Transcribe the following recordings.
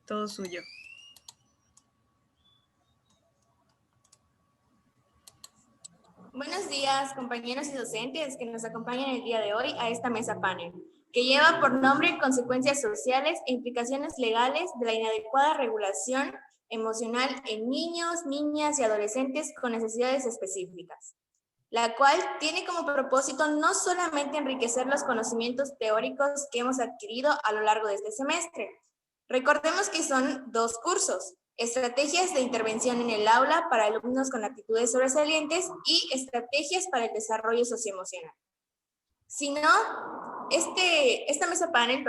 Todo suyo. Buenos días, compañeros y docentes que nos acompañan el día de hoy a esta mesa panel, que lleva por nombre Consecuencias sociales e implicaciones legales de la inadecuada regulación emocional en niños, niñas y adolescentes con necesidades específicas, la cual tiene como propósito no solamente enriquecer los conocimientos teóricos que hemos adquirido a lo largo de este semestre. Recordemos que son 2 cursos: estrategias de intervención en el aula para alumnos con actitudes sobresalientes y estrategias para el desarrollo socioemocional. Sino, esta mesa panel,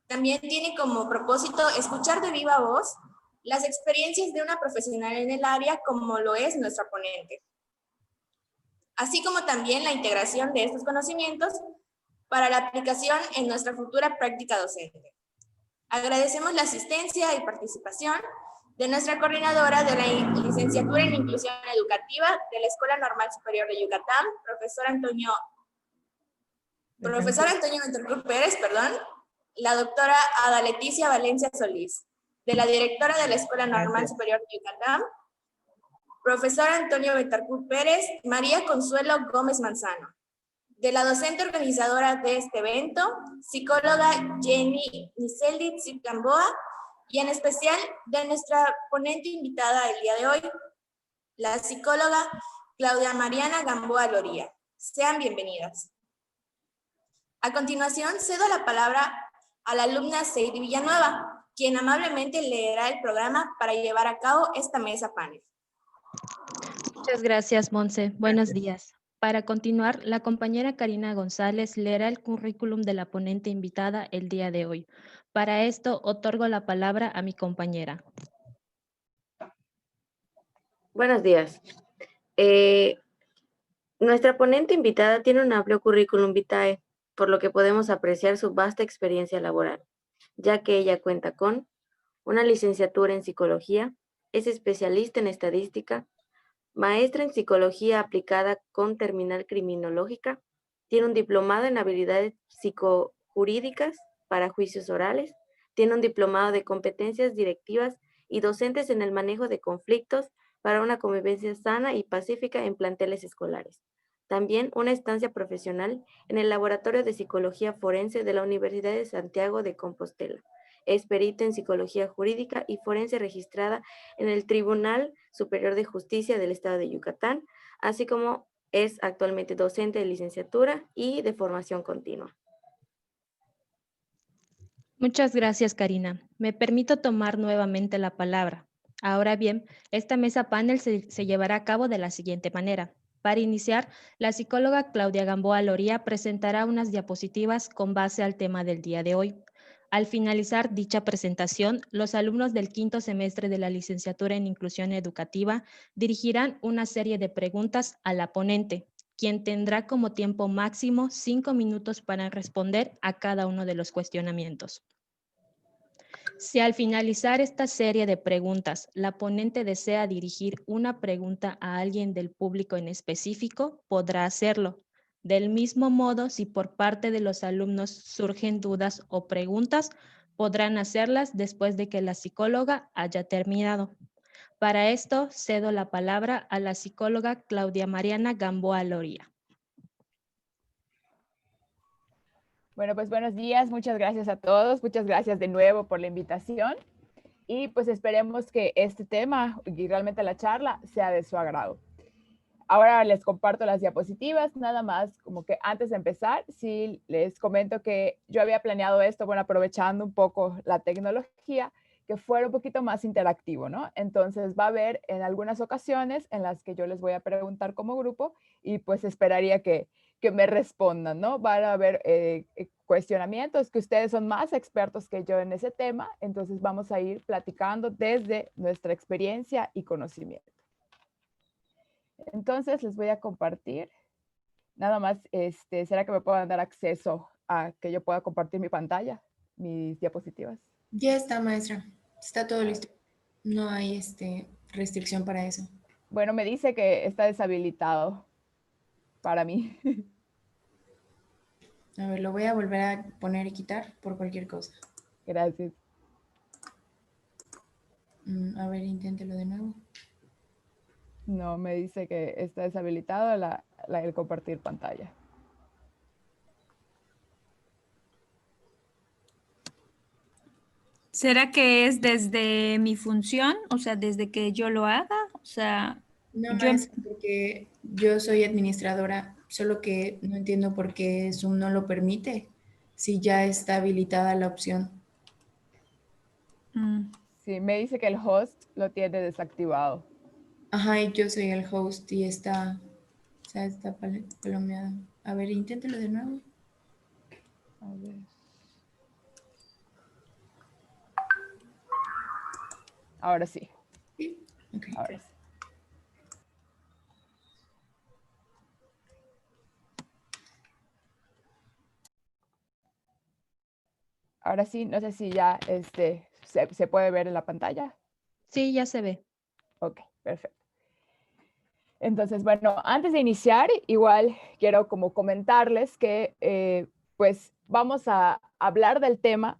también tiene como propósito escuchar de viva voz las experiencias de una profesional en el área como lo es nuestra ponente, así como también la integración de estos conocimientos para la aplicación en nuestra futura práctica docente. Agradecemos la asistencia y participación de nuestra coordinadora de la licenciatura en Inclusión Educativa de la Escuela Normal Superior de Yucatán, profesor Antonio Betancourt Pérez, la doctora Ada Leticia Valencia Solís, de la directora de la Escuela Normal Superior de Yucatán, profesor Antonio Betancourt Pérez, María Consuelo Gómez Manzano, de la docente organizadora de este evento, psicóloga Jenny Niceldi Zip Gamboa, y en especial de nuestra ponente invitada el día de hoy, la psicóloga Claudia Mariana Gamboa Loría. Sean bienvenidas. A continuación, cedo la palabra a la alumna Seidy Villanueva, quien amablemente leerá el programa para llevar a cabo esta mesa panel. Muchas gracias, Monse. Buenos días. Para continuar, la compañera Karina González leerá el currículum de la ponente invitada el día de hoy. Para esto, otorgo la palabra a mi compañera. Buenos días. Nuestra ponente invitada tiene un amplio currículum vitae, por lo que podemos apreciar su vasta experiencia laboral, ya que ella cuenta con una licenciatura en psicología, es especialista en estadística, maestra en psicología aplicada con terminal criminológica, tiene un diplomado en habilidades psicojurídicas para juicios orales, tiene un diplomado de competencias directivas y docentes en el manejo de conflictos para una convivencia sana y pacífica en planteles escolares. También una estancia profesional en el Laboratorio de Psicología Forense de la Universidad de Santiago de Compostela. Es perita en Psicología Jurídica y Forense registrada en el Tribunal Superior de Justicia del Estado de Yucatán, así como es actualmente docente de licenciatura y de formación continua. Muchas gracias, Karina. Me permito tomar nuevamente la palabra. Ahora bien, esta mesa panel se llevará a cabo de la siguiente manera. Para iniciar, la psicóloga Claudia Gamboa Loría presentará unas diapositivas con base al tema del día de hoy. Al finalizar dicha presentación, los alumnos del 5º semestre de la licenciatura en Inclusión Educativa dirigirán una serie de preguntas a la ponente, quien tendrá como tiempo máximo 5 minutos para responder a cada uno de los cuestionamientos. Si al finalizar esta serie de preguntas, la ponente desea dirigir una pregunta a alguien del público en específico, podrá hacerlo. Del mismo modo, si por parte de los alumnos surgen dudas o preguntas, podrán hacerlas después de que la psicóloga haya terminado. Para esto, cedo la palabra a la psicóloga Claudia Mariana Gamboa Loría. Bueno, pues buenos días, muchas gracias a todos, muchas gracias de nuevo por la invitación y pues esperemos que este tema y realmente la charla sea de su agrado. Ahora les comparto las diapositivas, nada más como que antes de empezar, sí les comento que yo había planeado esto, bueno, aprovechando un poco la tecnología, que fuera un poquito más interactivo, ¿no? Entonces va a haber en algunas ocasiones en las que yo les voy a preguntar como grupo y pues esperaría que me respondan, ¿no? Van a haber cuestionamientos que ustedes son más expertos que yo en ese tema, entonces vamos a ir platicando desde nuestra experiencia y conocimiento. Entonces les voy a compartir. Nada más, ¿será que me puedan dar acceso a que yo pueda compartir mi pantalla, mis diapositivas? Ya está, maestra. Está todo listo. No hay restricción para eso. Bueno, me dice que está deshabilitado para mí. A ver, lo voy a volver a poner y quitar por cualquier cosa. Gracias. A ver, inténtelo de nuevo. No, me dice que está deshabilitado el compartir pantalla. ¿Será que es desde mi función? O sea, desde que yo lo haga. O sea, No, yo... maestra, porque yo soy administradora, solo que no entiendo por qué Zoom no lo permite si ya está habilitada la opción. Mm, Sí, me dice que el host lo tiene desactivado. Ajá, y yo soy el host y está, o sea, está palomeado. A ver, inténtelo de nuevo. A ver. Ahora sí, Sí, ok. ahora sí. Ahora sí, no sé si ya se puede ver en la pantalla. Sí, ya se ve. Ok, perfecto. Entonces, bueno, antes de iniciar, igual quiero como comentarles que pues vamos a hablar del tema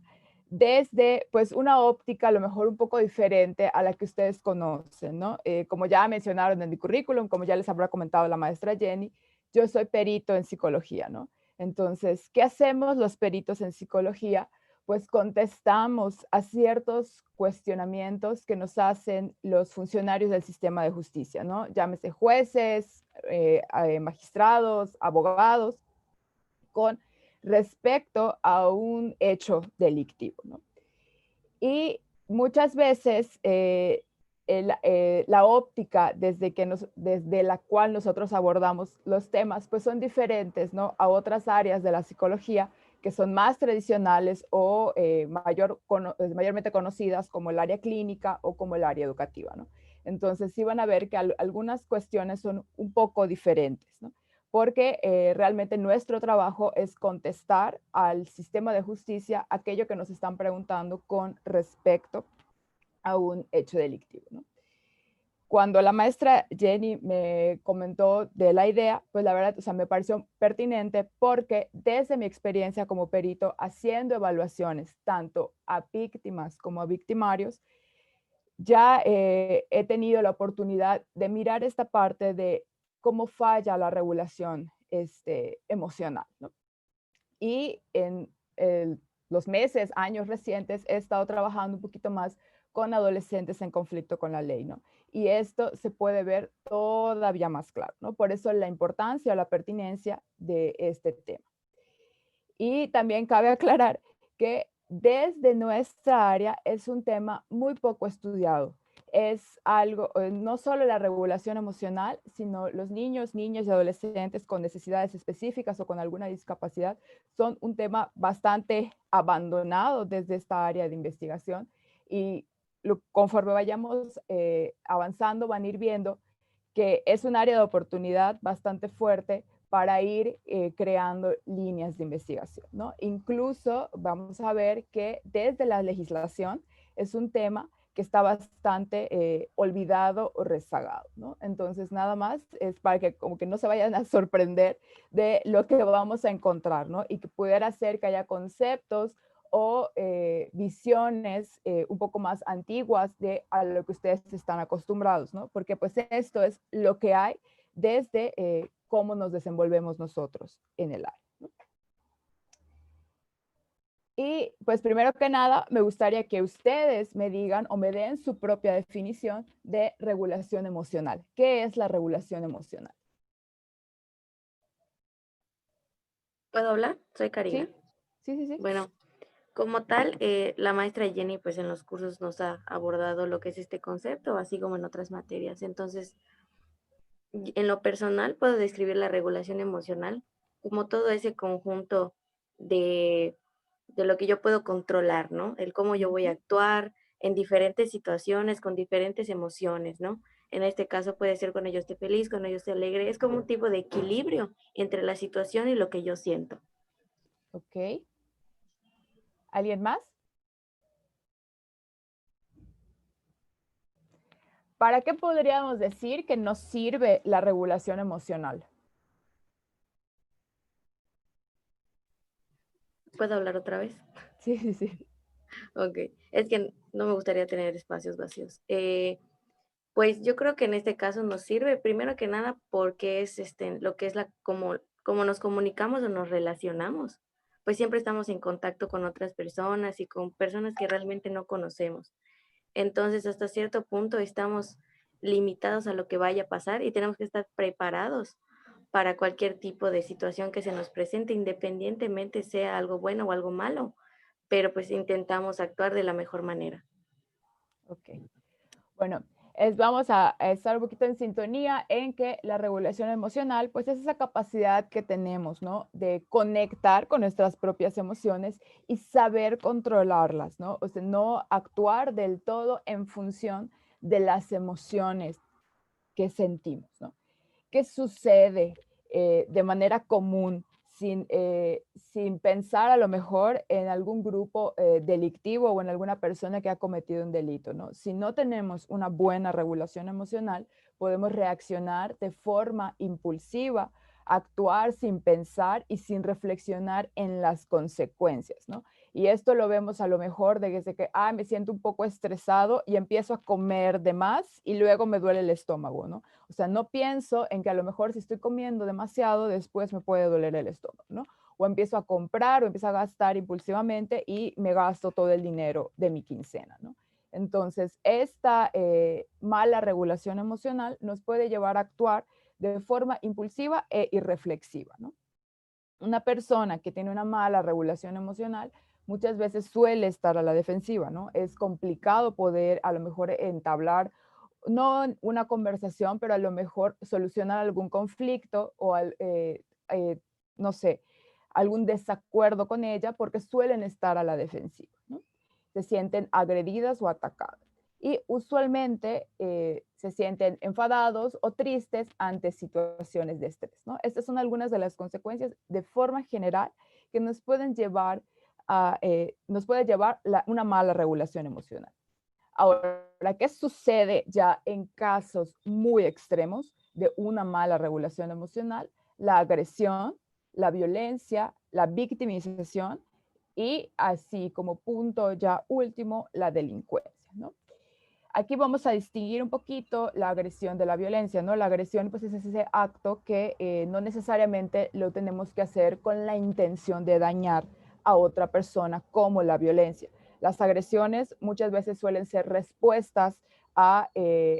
desde pues una óptica a lo mejor un poco diferente a la que ustedes conocen, ¿no? Como ya mencionaron en mi currículum, como ya les habrá comentado la maestra Jenny, yo soy perito en psicología, ¿no? Entonces, ¿qué hacemos los peritos en psicología? Pues contestamos a ciertos cuestionamientos que nos hacen los funcionarios del sistema de justicia, ¿no? Llámese jueces, magistrados, abogados, con respecto a un hecho delictivo, ¿no? Y muchas veces la óptica desde la cual nosotros abordamos los temas, pues son diferentes, ¿no? A otras áreas de la psicología que son más tradicionales o mayormente conocidas como el área clínica o como el área educativa, ¿no? Entonces sí van a ver que algunas cuestiones son un poco diferentes, ¿no? Porque realmente nuestro trabajo es contestar al sistema de justicia aquello que nos están preguntando con respecto a un hecho delictivo, ¿no? Cuando la maestra Jenny me comentó de la idea, pues la verdad, o sea, me pareció pertinente porque desde mi experiencia como perito haciendo evaluaciones tanto a víctimas como a victimarios, ya he tenido la oportunidad de mirar esta parte de cómo falla la regulación emocional, ¿no? Y en los meses, años recientes, he estado trabajando un poquito más con adolescentes en conflicto con la ley, ¿no? Y esto se puede ver todavía más claro, ¿no? Por eso la importancia o la pertinencia de este tema. Y también cabe aclarar que desde nuestra área es un tema muy poco estudiado. Es algo, no solo la regulación emocional, sino los niños, niñas y adolescentes con necesidades específicas o con alguna discapacidad son un tema bastante abandonado desde esta área de investigación. Y conforme vayamos avanzando, van a ir viendo que es un área de oportunidad bastante fuerte para ir creando líneas de investigación, ¿no? Incluso vamos a ver que desde la legislación es un tema que está bastante olvidado o rezagado, ¿no? Entonces, nada más es para que como que no se vayan a sorprender de lo que vamos a encontrar, ¿no? Y que pudiera ser que haya conceptos o visiones un poco más antiguas de a lo que ustedes están acostumbrados, ¿no? Porque pues esto es lo que hay desde cómo nos desenvolvemos nosotros en el área, ¿no? Y pues primero que nada, me gustaría que ustedes me digan o me den su propia definición de regulación emocional. ¿Qué es la regulación emocional? ¿Puedo hablar? Soy Karina. ¿Sí? Sí, sí, sí. Bueno, como tal, la maestra Jenny pues en los cursos nos ha abordado lo que es este concepto, así como en otras materias. Entonces, en lo personal puedo describir la regulación emocional como todo ese conjunto de, de lo que yo puedo controlar, ¿no? El cómo yo voy a actuar en diferentes situaciones, con diferentes emociones, ¿no? En este caso puede ser cuando yo esté feliz, cuando yo esté alegre. Es como un tipo de equilibrio entre la situación y lo que yo siento. Ok. ¿Alguien más? ¿Para qué podríamos decir que nos sirve la regulación emocional? ¿Puedo hablar otra vez? Sí, sí, sí. Ok, es que no me gustaría tener espacios vacíos. Pues yo creo que en este caso nos sirve primero que nada porque es lo que es como nos comunicamos o nos relacionamos. Pues siempre estamos en contacto con otras personas y con personas que realmente no conocemos. Entonces, hasta cierto punto estamos limitados a lo que vaya a pasar y tenemos que estar preparados para cualquier tipo de situación que se nos presente, independientemente sea algo bueno o algo malo, pero pues intentamos actuar de la mejor manera. Ok. Bueno, vamos a estar un poquito en sintonía en que la regulación emocional, pues es esa capacidad que tenemos, ¿no? De conectar con nuestras propias emociones y saber controlarlas, ¿no? O sea, no actuar del todo en función de las emociones que sentimos, ¿no? ¿Qué sucede de manera común sin pensar a lo mejor en algún grupo delictivo o en alguna persona que ha cometido un delito, ¿no? Si no tenemos una buena regulación emocional, podemos reaccionar de forma impulsiva, actuar sin pensar y sin reflexionar en las consecuencias, ¿no? Y esto lo vemos a lo mejor desde que, me siento un poco estresado y empiezo a comer de más y luego me duele el estómago, ¿no? O sea, no pienso en que a lo mejor si estoy comiendo demasiado, después me puede doler el estómago, ¿no? O empiezo a comprar o empiezo a gastar impulsivamente y me gasto todo el dinero de mi quincena, ¿no? Entonces, esta mala regulación emocional nos puede llevar a actuar de forma impulsiva e irreflexiva, ¿no? Una persona que tiene una mala regulación emocional muchas veces suele estar a la defensiva, ¿no? Es complicado poder a lo mejor entablar no una conversación, pero a lo mejor solucionar algún conflicto o no sé, algún desacuerdo con ella porque suelen estar a la defensiva, ¿no? Se sienten agredidas o atacadas. Y usualmente se sienten enfadados o tristes ante situaciones de estrés, ¿no? Estas son algunas de las consecuencias de forma general que nos pueden llevar una mala regulación emocional. Ahora, ¿qué sucede ya en casos muy extremos de una mala regulación emocional? La agresión, la violencia, la victimización y así como punto ya último, la delincuencia, ¿no? Aquí vamos a distinguir un poquito la agresión de la violencia, ¿no? La agresión pues es ese acto que no necesariamente lo tenemos que hacer con la intención de dañar a otra persona como la violencia. Las agresiones muchas veces suelen ser respuestas a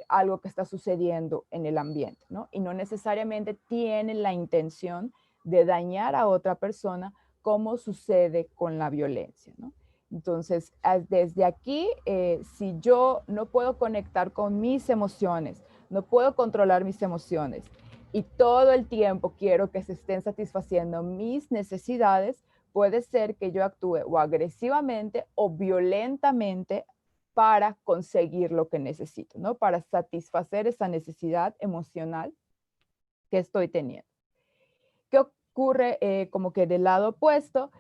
algo que está sucediendo en el ambiente, ¿no? Y no necesariamente tienen la intención de dañar a otra persona como sucede con la violencia, ¿no? Entonces, desde aquí, si yo no puedo conectar con mis emociones, no puedo controlar mis emociones y todo el tiempo quiero que se estén satisfaciendo mis necesidades, puede ser que yo actúe o agresivamente o violentamente para conseguir lo que necesito, ¿no? Para satisfacer esa necesidad emocional que estoy teniendo. ¿Qué ocurre como que del lado opuesto?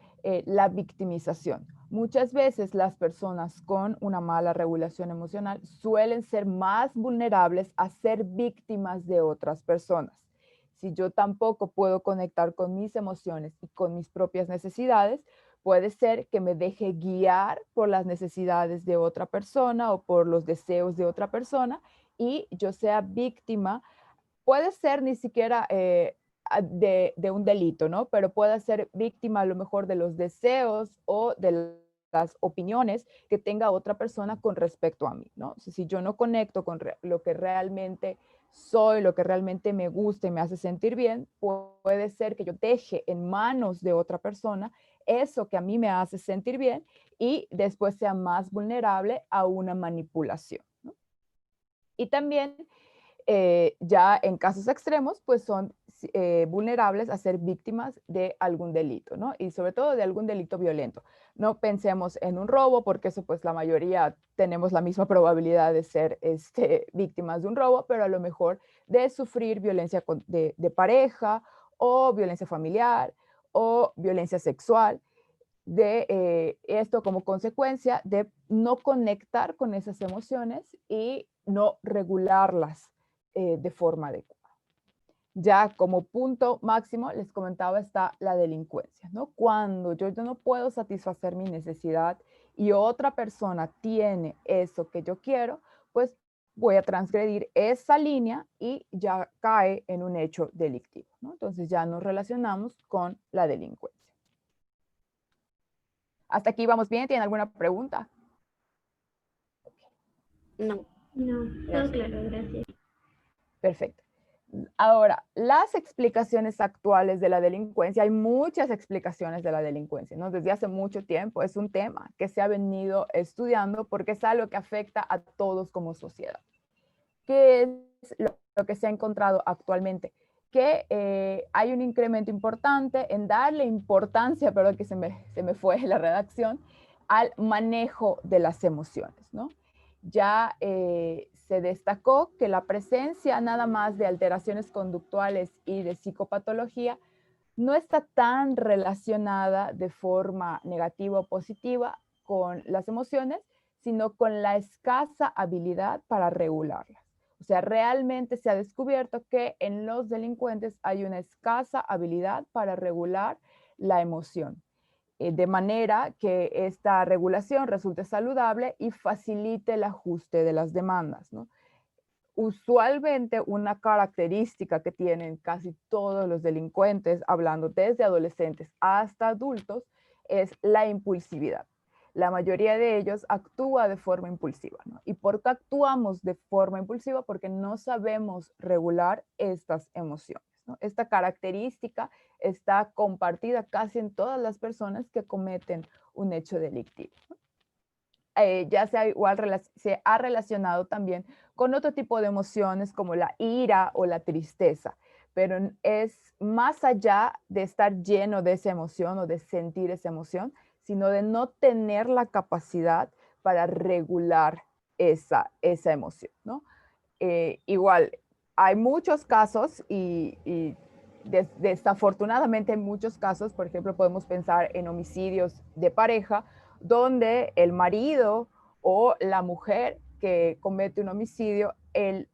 La victimización. Muchas veces las personas con una mala regulación emocional suelen ser más vulnerables a ser víctimas de otras personas. Si yo tampoco puedo conectar con mis emociones y con mis propias necesidades, puede ser que me deje guiar por las necesidades de otra persona o por los deseos de otra persona y yo sea víctima. Puede ser ni siquiera de un delito, ¿no? Pero puede ser víctima a lo mejor de los deseos o de las opiniones que tenga otra persona con respecto a mí, ¿no? O sea, si yo no conecto con lo que realmente soy, lo que realmente me gusta y me hace sentir bien, puede ser que yo deje en manos de otra persona eso que a mí me hace sentir bien y después sea más vulnerable a una manipulación, ¿no? Y también ya en casos extremos, pues son vulnerables a ser víctimas de algún delito, ¿no? Y sobre todo de algún delito violento. No pensemos en un robo, porque eso pues la mayoría tenemos la misma probabilidad de ser víctimas de un robo, pero a lo mejor de sufrir violencia de pareja o violencia familiar o violencia sexual de esto como consecuencia de no conectar con esas emociones y no regularlas de forma adecuada. Ya como punto máximo, les comentaba, está la delincuencia, ¿no? Cuando yo no puedo satisfacer mi necesidad y otra persona tiene eso que yo quiero, pues voy a transgredir esa línea y ya cae en un hecho delictivo, ¿no? Entonces ya nos relacionamos con la delincuencia. ¿Hasta aquí vamos bien? ¿Tienen alguna pregunta? No. No, todo claro, gracias. Perfecto. Ahora, las explicaciones actuales de la delincuencia, hay muchas explicaciones de la delincuencia, ¿no? Desde hace mucho tiempo es un tema que se ha venido estudiando porque es algo que afecta a todos como sociedad. ¿Qué es lo que se ha encontrado actualmente? Que hay un incremento importante en darle importancia, perdón que se me fue la redacción, al manejo de las emociones, ¿no? Ya se destacó que la presencia nada más de alteraciones conductuales y de psicopatología no está tan relacionada de forma negativa o positiva con las emociones, sino con la escasa habilidad para regularlas. O sea, realmente se ha descubierto que en los delincuentes hay una escasa habilidad para regular la emoción, de manera que esta regulación resulte saludable y facilite el ajuste de las demandas, ¿no? Usualmente una característica que tienen casi todos los delincuentes, hablando desde adolescentes hasta adultos, es la impulsividad. La mayoría de ellos actúa de forma impulsiva, ¿no? ¿Y por qué actuamos de forma impulsiva? Porque no sabemos regular estas emociones, ¿no? Esta característica está compartida casi en todas las personas que cometen un hecho delictivo, ¿no? Ya se ha relacionado también con otro tipo de emociones como la ira o la tristeza, pero es más allá de estar lleno de esa emoción o de sentir esa emoción, sino de no tener la capacidad para regular esa emoción, ¿no? Igual, hay muchos casos y desafortunadamente en muchos casos, por ejemplo, podemos pensar en homicidios de pareja, donde el marido o la mujer que comete un homicidio, él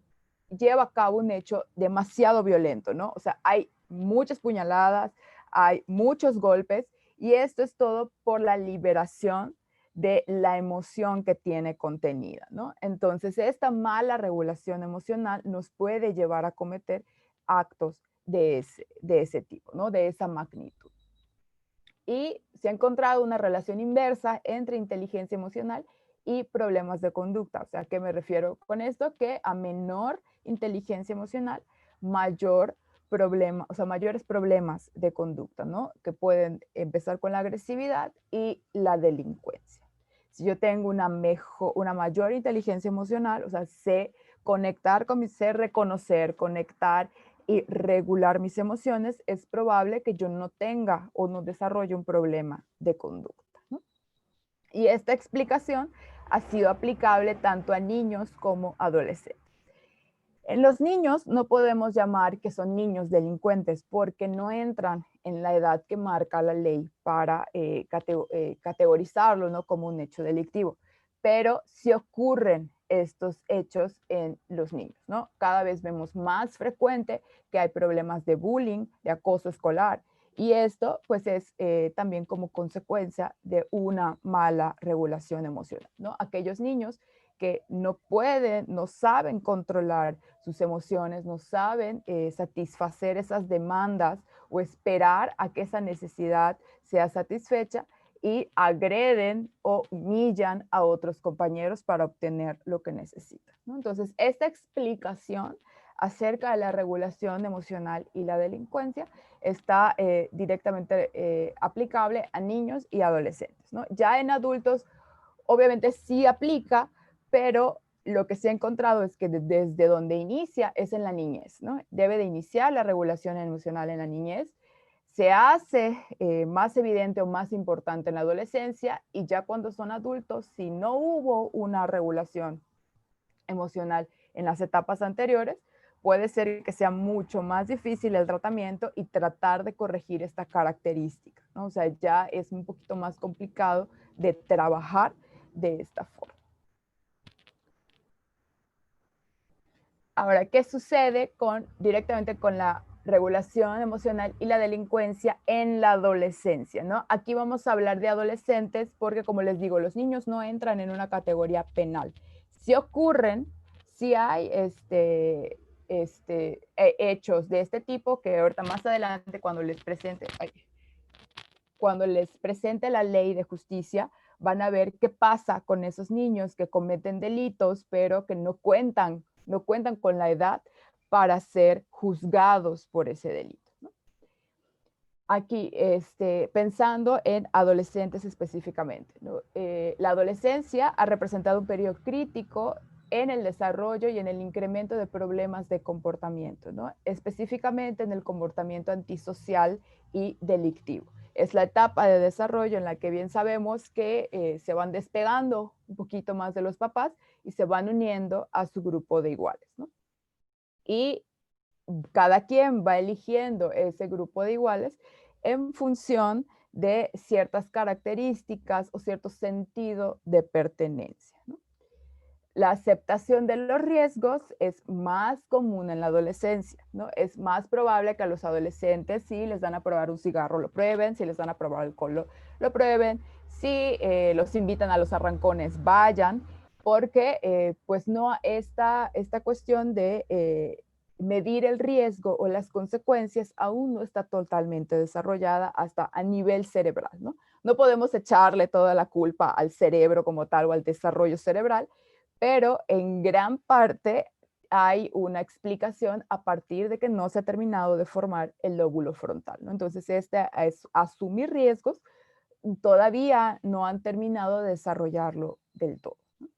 lleva a cabo un hecho demasiado violento, ¿no? O sea, hay muchas puñaladas, hay muchos golpes y esto es todo por la liberación de la emoción que tiene contenida, ¿no? Entonces, esta mala regulación emocional nos puede llevar a cometer actos de ese tipo, ¿no? De esa magnitud. Y se ha encontrado una relación inversa entre inteligencia emocional y problemas de conducta. O sea, ¿a qué me refiero con esto? Que a menor inteligencia emocional, mayor problema, o sea, mayores problemas de conducta, ¿no? Que pueden empezar con la agresividad y la delincuencia. Si yo tengo una mayor inteligencia emocional, o sea, sé conectar sé reconocer, conectar y regular mis emociones, es probable que yo no tenga o no desarrolle un problema de conducta, ¿no? Y esta explicación ha sido aplicable tanto a niños como adolescentes. En los niños no podemos llamar que son niños delincuentes porque no entran en la edad que marca la ley para categorizarlo, ¿no? Como un hecho delictivo, pero sí ocurren estos hechos en los niños, ¿no? Cada vez vemos más frecuente que hay problemas de bullying, de acoso escolar, y esto pues es también como consecuencia de una mala regulación emocional, ¿no? Aquellos niños que no pueden, no saben controlar sus emociones, no saben satisfacer esas demandas o esperar a que esa necesidad sea satisfecha y agreden o humillan a otros compañeros para obtener lo que necesitan, ¿no? Entonces, esta explicación acerca de la regulación emocional y la delincuencia está directamente aplicable a niños y adolescentes, ¿no? Ya en adultos, obviamente sí aplica, pero lo que se ha encontrado es que desde donde inicia es en la niñez, ¿no? Debe de iniciar la regulación emocional en la niñez, se hace más evidente o más importante en la adolescencia y ya cuando son adultos, si no hubo una regulación emocional en las etapas anteriores, puede ser que sea mucho más difícil el tratamiento y tratar de corregir esta característica, ¿no? O sea, ya es un poquito más complicado de trabajar de esta forma. Ahora, ¿qué sucede directamente con la regulación emocional y la delincuencia en la adolescencia, ¿no? Aquí vamos a hablar de adolescentes porque, como les digo, los niños no entran en una categoría penal. Si ocurren, si hay hechos de este tipo que ahorita más adelante cuando les presente la ley de justicia, van a ver qué pasa con esos niños que cometen delitos, pero que no cuentan con la edad para ser juzgados por ese delito, ¿no? Aquí, pensando en adolescentes específicamente, ¿no? La adolescencia ha representado un periodo crítico en el desarrollo y en el incremento de problemas de comportamiento, ¿no? Específicamente en el comportamiento antisocial y delictivo. Es la etapa de desarrollo en la que bien sabemos que se van despegando un poquito más de los papás y se van uniendo a su grupo de iguales, ¿no? Y cada quien va eligiendo ese grupo de iguales en función de ciertas características o cierto sentido de pertenencia, ¿no? La aceptación de los riesgos es más común en la adolescencia, ¿no? Es más probable que a los adolescentes, si les dan a probar un cigarro, lo prueben, si les dan a probar alcohol, lo prueben, si los invitan a los arrancones, vayan, porque pues no esta cuestión de medir el riesgo o las consecuencias aún no está totalmente desarrollada hasta a nivel cerebral, ¿no? No podemos echarle toda la culpa al cerebro como tal o al desarrollo cerebral, pero en gran parte hay una explicación a partir de que no se ha terminado de formar el lóbulo frontal, ¿no? Entonces, este es asumir riesgos, todavía no han terminado de desarrollarlo del todo, ¿no?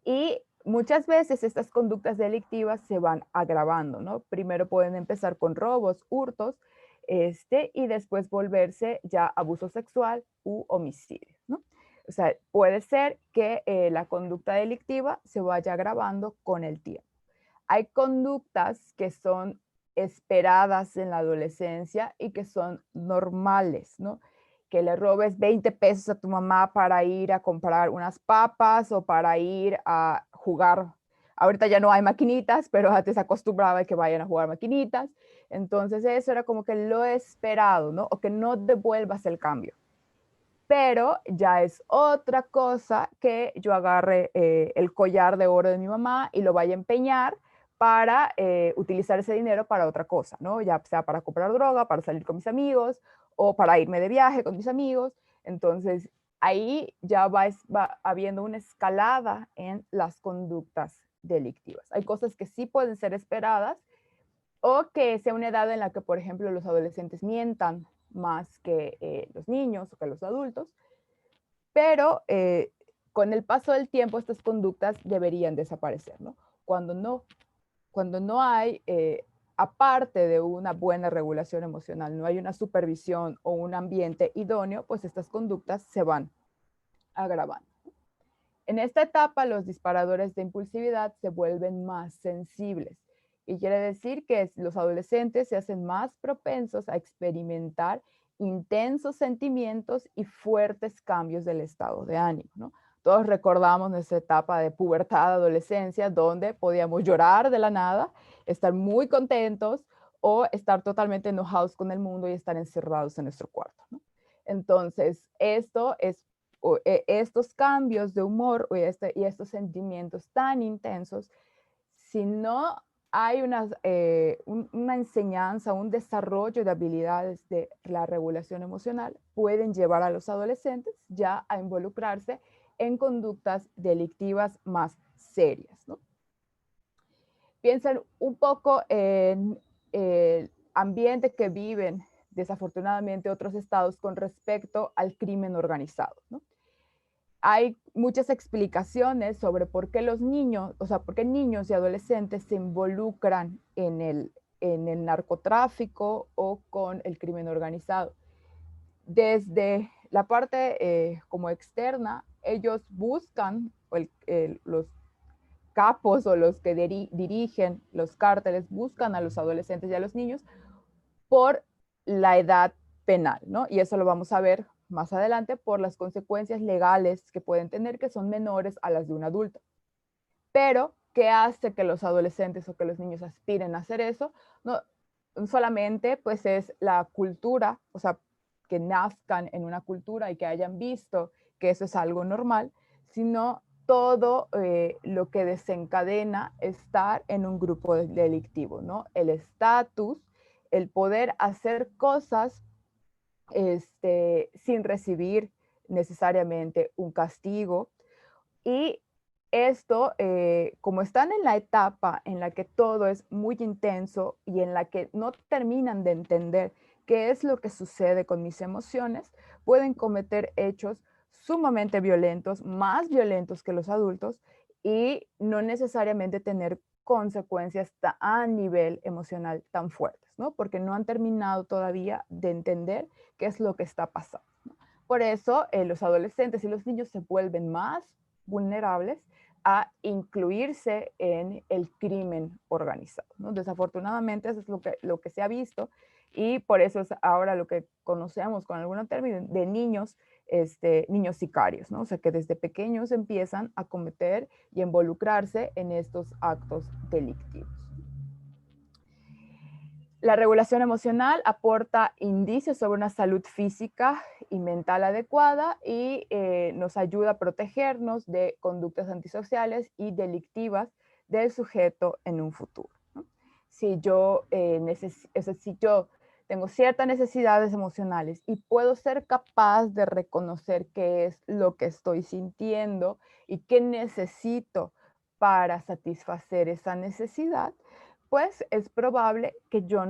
Y muchas veces estas conductas delictivas se van agravando, ¿no? Primero pueden empezar con robos, hurtos, y después volverse ya abuso sexual u homicidio, ¿no? O sea, puede ser que la conducta delictiva se vaya agravando con el tiempo. Hay conductas que son esperadas en la adolescencia y que son normales, ¿no? Que le robes 20 pesos a tu mamá para ir a comprar unas papas o para ir a jugar. Ahorita ya no hay maquinitas, pero antes se acostumbraba a que vayan a jugar maquinitas. Entonces eso era como que lo esperado, ¿no? O que no devuelvas el cambio. Pero ya es otra cosa que yo agarre el collar de oro de mi mamá y lo vaya a empeñar para utilizar ese dinero para otra cosa, ¿no? Ya sea para comprar droga, para salir con mis amigos o para irme de viaje con mis amigos. Entonces, ahí ya va habiendo una escalada en las conductas delictivas. Hay cosas que sí pueden ser esperadas o que sea una edad en la que, por ejemplo, los adolescentes mientan más que los niños o que los adultos, pero con el paso del tiempo estas conductas deberían desaparecer, ¿no? Cuando no hay, aparte de una buena regulación emocional, no hay una supervisión o un ambiente idóneo, pues estas conductas se van agravando. En esta etapa, los disparadores de impulsividad se vuelven más sensibles y quiere decir que los adolescentes se hacen más propensos a experimentar intensos sentimientos y fuertes cambios del estado de ánimo, ¿no? Todos recordamos nuestra etapa de pubertad, adolescencia, donde podíamos llorar de la nada, estar muy contentos o estar totalmente enojados con el mundo y estar encerrados en nuestro cuarto, ¿no? Entonces, estos cambios de humor y estos sentimientos tan intensos, si no hay una enseñanza, un desarrollo de habilidades de la regulación emocional, pueden llevar a los adolescentes ya a involucrarse en conductas delictivas más serias, ¿no? Piensen un poco en el ambiente que viven desafortunadamente otros estados con respecto al crimen organizado, ¿no? Hay muchas explicaciones sobre por qué los niños, o sea, por qué niños y adolescentes se involucran en el narcotráfico o con el crimen organizado. Desde la parte como externa, ellos buscan, los capos o los que dirigen los cárteles buscan a los adolescentes y a los niños por la edad penal, ¿no? Y eso lo vamos a ver más adelante por las consecuencias legales que pueden tener, que son menores a las de un adulto. Pero, ¿qué hace que los adolescentes o que los niños aspiren a hacer eso? No, solamente pues es la cultura, o sea, que nazcan en una cultura y que hayan visto que eso es algo normal, sino todo lo que desencadena estar en un grupo delictivo, ¿no? El estatus, el poder hacer cosas sin recibir necesariamente un castigo. Y esto, como están en la etapa en la que todo es muy intenso y en la que no terminan de entender qué es lo que sucede con mis emociones, pueden cometer hechos sumamente violentos, más violentos que los adultos, y no necesariamente tener consecuencias a nivel emocional tan fuertes, ¿no? Porque no han terminado todavía de entender qué es lo que está pasando, ¿no? Por eso los adolescentes y los niños se vuelven más vulnerables a incluirse en el crimen organizado, ¿no? Desafortunadamente eso es lo que se ha visto, y por eso es ahora lo que conocemos con algún término de niños, niños sicarios, ¿no? O sea, que desde pequeños empiezan a cometer y involucrarse en estos actos delictivos. La regulación emocional aporta indicios sobre una salud física y mental adecuada y nos ayuda a protegernos de conductas antisociales y delictivas del sujeto en un futuro, ¿no? Si yo tengo ciertas necesidades emocionales y puedo ser capaz de reconocer qué es lo que estoy sintiendo y qué necesito para satisfacer esa necesidad, pues es probable que yo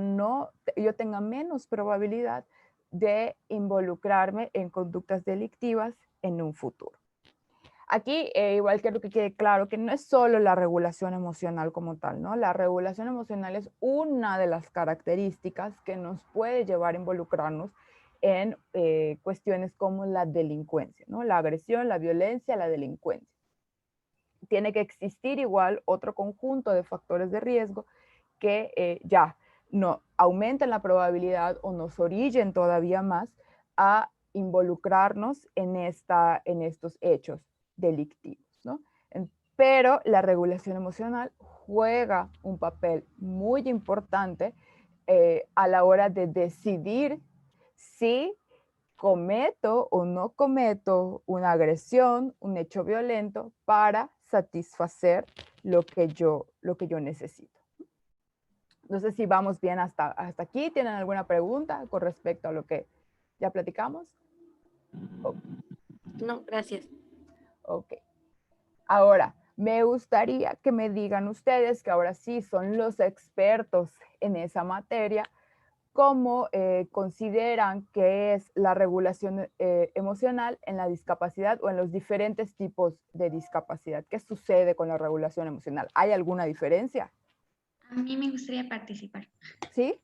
tenga menos probabilidad de involucrarme en conductas delictivas en un futuro. Aquí, igual quiero que quede claro que no es solo la regulación emocional como tal, ¿no? La regulación emocional es una de las características que nos puede llevar a involucrarnos en cuestiones como la delincuencia, ¿no? La agresión, la violencia, la delincuencia. Tiene que existir igual otro conjunto de factores de riesgo que ya no aumenten la probabilidad o nos orillen todavía más a involucrarnos en estos hechos delictivos, ¿no? Pero la regulación emocional juega un papel muy importante a la hora de decidir si cometo o no cometo una agresión, un hecho violento para satisfacer lo que yo necesito. No sé si vamos bien hasta aquí. ¿Tienen alguna pregunta con respecto a lo que ya platicamos? No, gracias. Ok. Ahora, me gustaría que me digan ustedes, que ahora sí son los expertos en esa materia, cómo consideran que es la regulación emocional en la discapacidad o en los diferentes tipos de discapacidad. ¿Qué sucede con la regulación emocional? ¿Hay alguna diferencia? A mí me gustaría participar. ¿Sí?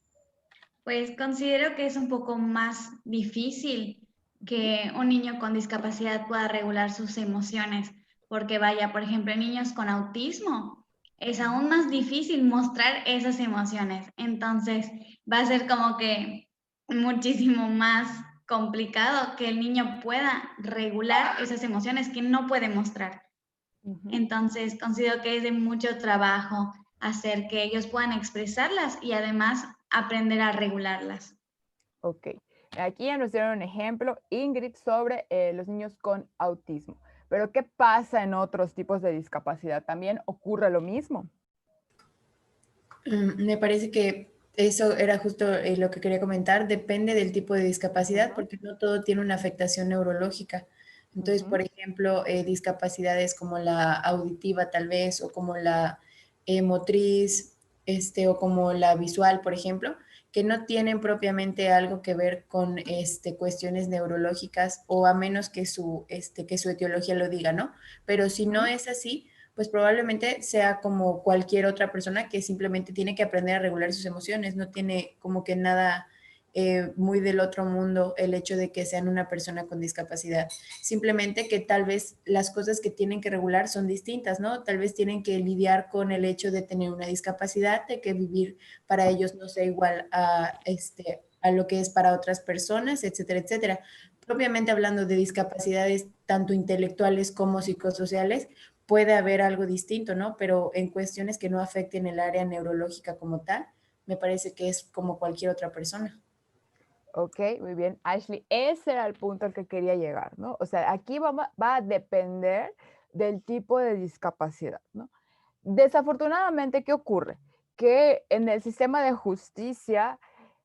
Pues considero que es un poco más difícil que un niño con discapacidad pueda regular sus emociones, porque vaya, por ejemplo, en niños con autismo es aún más difícil mostrar esas emociones. Entonces va a ser como que muchísimo más complicado que el niño pueda regular esas emociones que no puede mostrar. Entonces considero que es de mucho trabajo hacer que ellos puedan expresarlas y además aprender a regularlas. Ok. Aquí ya nos dieron un ejemplo, Ingrid, sobre los niños con autismo. Pero ¿qué pasa en otros tipos de discapacidad? ¿También ocurre lo mismo? Me parece que eso era justo lo que quería comentar. Depende del tipo de discapacidad, porque no todo tiene una afectación neurológica. Entonces, por ejemplo, discapacidades como la auditiva tal vez, o como la motriz, o como la visual, por ejemplo, que no tienen propiamente algo que ver con cuestiones neurológicas, o a menos que que su etiología lo diga, ¿no? Pero si no es así, pues probablemente sea como cualquier otra persona que simplemente tiene que aprender a regular sus emociones. No tiene como que nada muy del otro mundo el hecho de que sean una persona con discapacidad. Simplemente que tal vez las cosas que tienen que regular son distintas, ¿no? Tal vez tienen que lidiar con el hecho de tener una discapacidad, de que vivir para ellos no sea igual a lo que es para otras personas, etcétera, etcétera. Propiamente hablando de discapacidades tanto intelectuales como psicosociales, puede haber algo distinto, ¿no? Pero en cuestiones que no afecten el área neurológica como tal, me parece que es como cualquier otra persona. Ok, muy bien. Ashley, ese era el punto al que quería llegar, ¿no? O sea, aquí va a depender del tipo de discapacidad, ¿no? Desafortunadamente, ¿qué ocurre? Que en el sistema de justicia,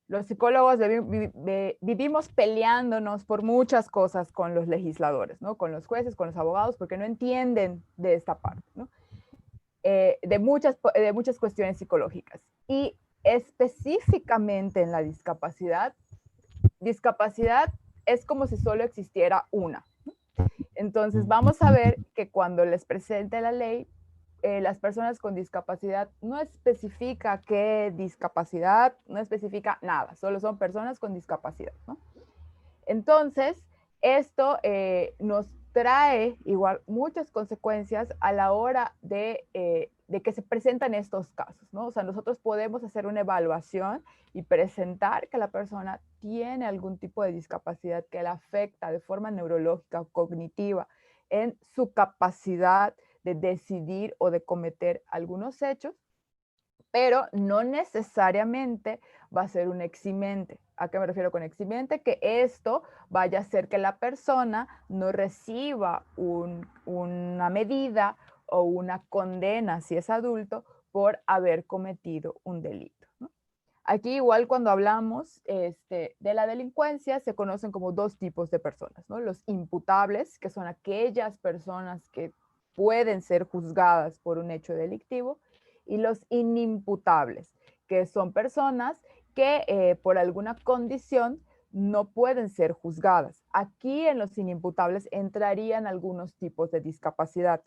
los psicólogos vivimos peleándonos por muchas cosas con los legisladores, ¿no? Con los jueces, con los abogados, porque no entienden de esta parte, ¿no? De muchas cuestiones psicológicas. Y específicamente en la discapacidad es como si solo existiera una. Entonces vamos a ver que cuando les presente la ley, las personas con discapacidad no especifica qué discapacidad, no especifica nada, solo son personas con discapacidad, ¿no? Entonces, esto nos trae igual muchas consecuencias a la hora de que se presentan estos casos, ¿no? O sea, nosotros podemos hacer una evaluación y presentar que la persona tiene algún tipo de discapacidad que la afecta de forma neurológica o cognitiva en su capacidad de decidir o de cometer algunos hechos, pero no necesariamente va a ser un eximente. ¿A qué me refiero con eximente? Que esto vaya a hacer que la persona no reciba una medida o una condena, si es adulto, por haber cometido un delito, ¿no? Aquí igual cuando hablamos de la delincuencia se conocen como dos tipos de personas, ¿no? Los imputables, que son aquellas personas que pueden ser juzgadas por un hecho delictivo, y los inimputables, que son personas que por alguna condición no pueden ser juzgadas. Aquí en los inimputables entrarían algunos tipos de discapacidad,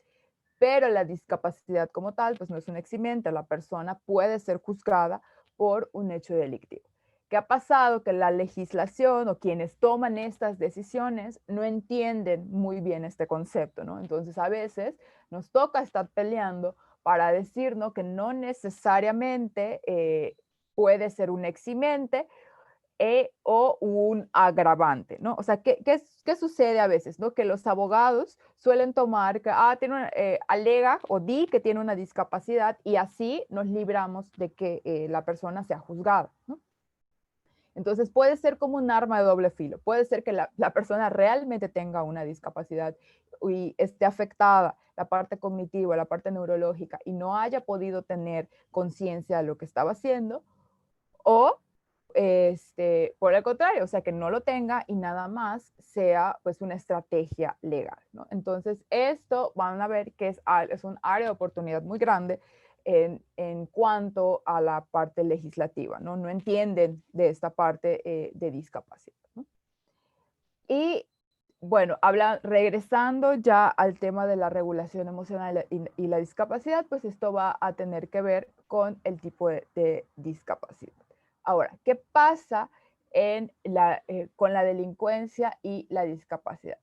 pero la discapacidad como tal, pues no es un eximente, la persona puede ser juzgada por un hecho delictivo. ¿Qué ha pasado? Que la legislación o quienes toman estas decisiones no entienden muy bien este concepto, ¿no? Entonces a veces nos toca estar peleando para decirnos que no necesariamente puede ser un eximente o un agravante, ¿no? O sea, ¿qué sucede a veces, ¿no? Que los abogados suelen tomar que, alega o di que tiene una discapacidad y así nos libramos de que la persona sea juzgada, ¿no? Entonces puede ser como un arma de doble filo. Puede ser que la persona realmente tenga una discapacidad y esté afectada la parte cognitiva, la parte neurológica y no haya podido tener conciencia de lo que estaba haciendo, o por el contrario, o sea, que no lo tenga y nada más sea pues una estrategia legal, ¿no? Entonces esto van a ver que es un área de oportunidad muy grande en cuanto a la parte legislativa, ¿no? No entienden de esta parte de discapacidad, ¿no? Y bueno, regresando ya al tema de la regulación emocional y la discapacidad, pues esto va a tener que ver con el tipo de discapacidad. Ahora, ¿qué pasa con la delincuencia y la discapacidad?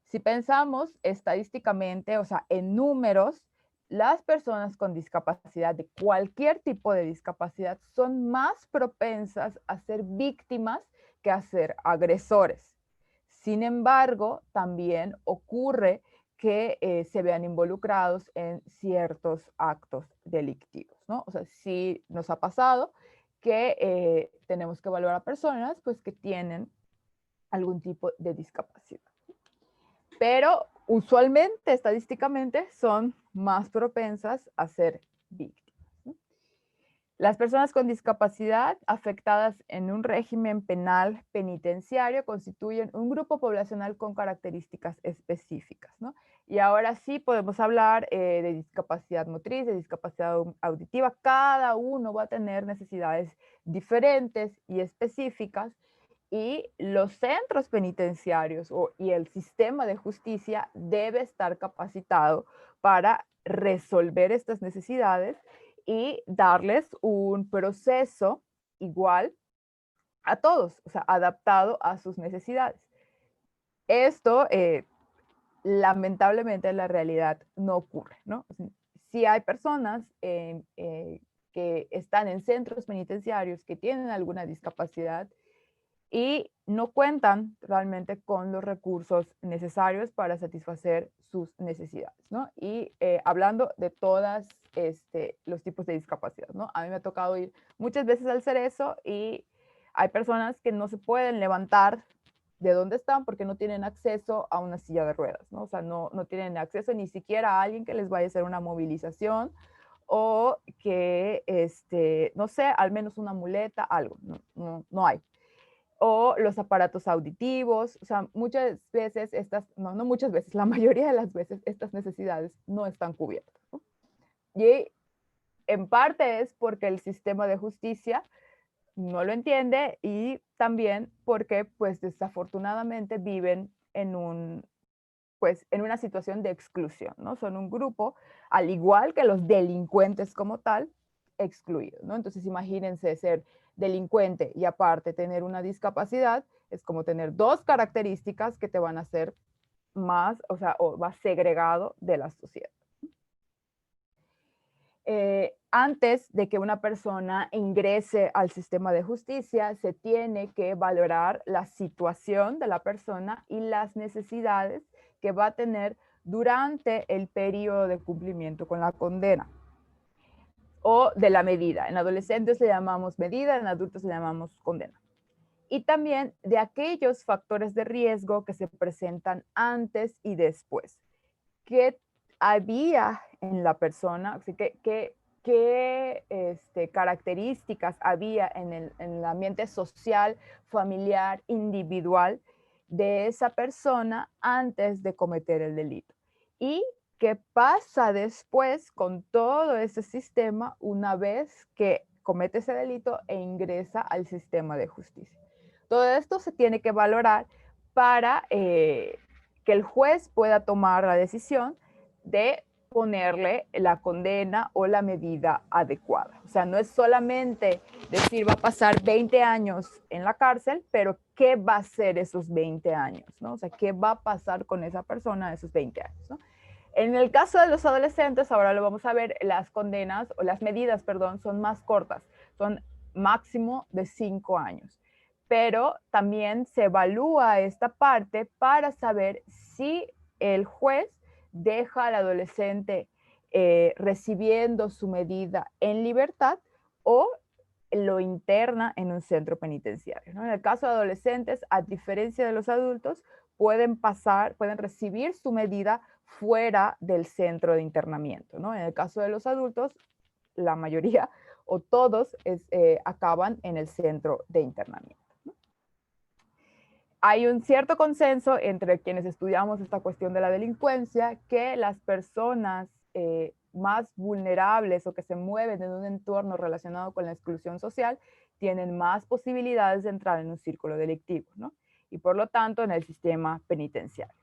Si pensamos estadísticamente, o sea, en números, las personas con discapacidad, de cualquier tipo de discapacidad, son más propensas a ser víctimas que a ser agresores. Sin embargo, también ocurre que se vean involucrados en ciertos actos delictivos, ¿no? O sea, sí nos ha pasado que tenemos que evaluar a personas pues, que tienen algún tipo de discapacidad. Pero usualmente, estadísticamente, son más propensas a ser víctimas. Las personas con discapacidad afectadas en un régimen penal penitenciario constituyen un grupo poblacional con características específicas, ¿no? Y ahora sí podemos hablar de discapacidad motriz, de discapacidad auditiva. Cada uno va a tener necesidades diferentes y específicas y los centros penitenciarios y el sistema de justicia debe estar capacitado para resolver estas necesidades y darles un proceso igual a todos, o sea, adaptado a sus necesidades. Esto, lamentablemente, en la realidad no ocurre, ¿no? Si hay personas que están en centros penitenciarios que tienen alguna discapacidad y no cuentan realmente con los recursos necesarios para satisfacer sus necesidades, ¿no? Y hablando de todos los tipos de discapacidad, ¿no? A mí me ha tocado ir muchas veces al Cerezo y hay personas que no se pueden levantar de donde están porque no tienen acceso a una silla de ruedas, ¿no? O sea, no tienen acceso ni siquiera a alguien que les vaya a hacer una movilización o que, no sé, al menos una muleta, algo, no hay. O los aparatos auditivos, o sea, muchas veces no muchas veces, la mayoría de las veces estas necesidades no están cubiertas, ¿no? Y en parte es porque el sistema de justicia no lo entiende y también porque, pues, desafortunadamente viven en una situación de exclusión, ¿no? Son un grupo, al igual que los delincuentes como tal, excluidos, ¿no? Entonces, imagínense ser delincuente y aparte tener una discapacidad, es como tener dos características que te van a hacer más, o más segregado de la sociedad. Antes de que una persona ingrese al sistema de justicia, se tiene que valorar la situación de la persona y las necesidades que va a tener durante el periodo de cumplimiento con la condena o de la medida. En adolescentes le llamamos medida, en adultos le llamamos condena. Y también de aquellos factores de riesgo que se presentan antes y después. ¿Qué había en la persona? ¿Qué características había en el ambiente social, familiar, individual de esa persona antes de cometer el delito? ¿Y qué pasa después con todo ese sistema una vez que comete ese delito e ingresa al sistema de justicia? Todo esto se tiene que valorar para que el juez pueda tomar la decisión de ponerle la condena o la medida adecuada. O sea, no es solamente decir va a pasar 20 años en la cárcel, pero ¿qué va a hacer esos 20 años? ¿No? O sea, ¿qué va a pasar con esa persona esos 20 años? ¿No? En el caso de los adolescentes, ahora lo vamos a ver, las condenas o las medidas, perdón, son más cortas, son máximo de 5 años. Pero también se evalúa esta parte para saber si el juez deja al adolescente recibiendo su medida en libertad o lo interna en un centro penitenciario, ¿no? En el caso de adolescentes, a diferencia de los adultos, pueden recibir su medida fuera del centro de internamiento, ¿no? En el caso de los adultos, la mayoría o todos acaban en el centro de internamiento. Hay un cierto consenso entre quienes estudiamos esta cuestión de la delincuencia que las personas más vulnerables o que se mueven en un entorno relacionado con la exclusión social tienen más posibilidades de entrar en un círculo delictivo, ¿no? Y por lo tanto en el sistema penitenciario.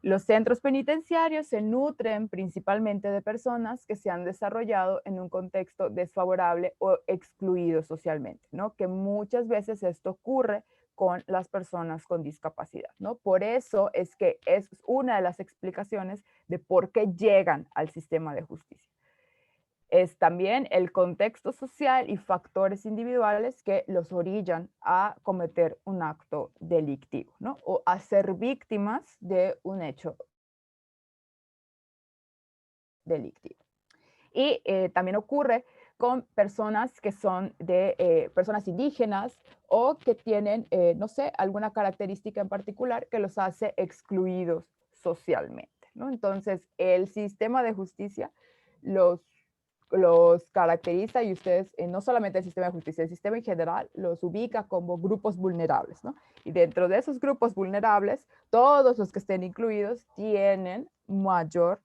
Los centros penitenciarios se nutren principalmente de personas que se han desarrollado en un contexto desfavorable o excluido socialmente, ¿no? Que muchas veces esto ocurre con las personas con discapacidad, ¿no? Por eso es que es una de las explicaciones de por qué llegan al sistema de justicia. Es también el contexto social y factores individuales que los orillan a cometer un acto delictivo, ¿no? O a ser víctimas de un hecho delictivo. Y también ocurre con personas que son personas indígenas o que tienen, no sé, alguna característica en particular que los hace excluidos socialmente, ¿no? Entonces, el sistema de justicia los caracteriza y ustedes, no solamente el sistema de justicia, el sistema en general los ubica como grupos vulnerables, ¿no? Y dentro de esos grupos vulnerables, todos los que estén incluidos tienen mayor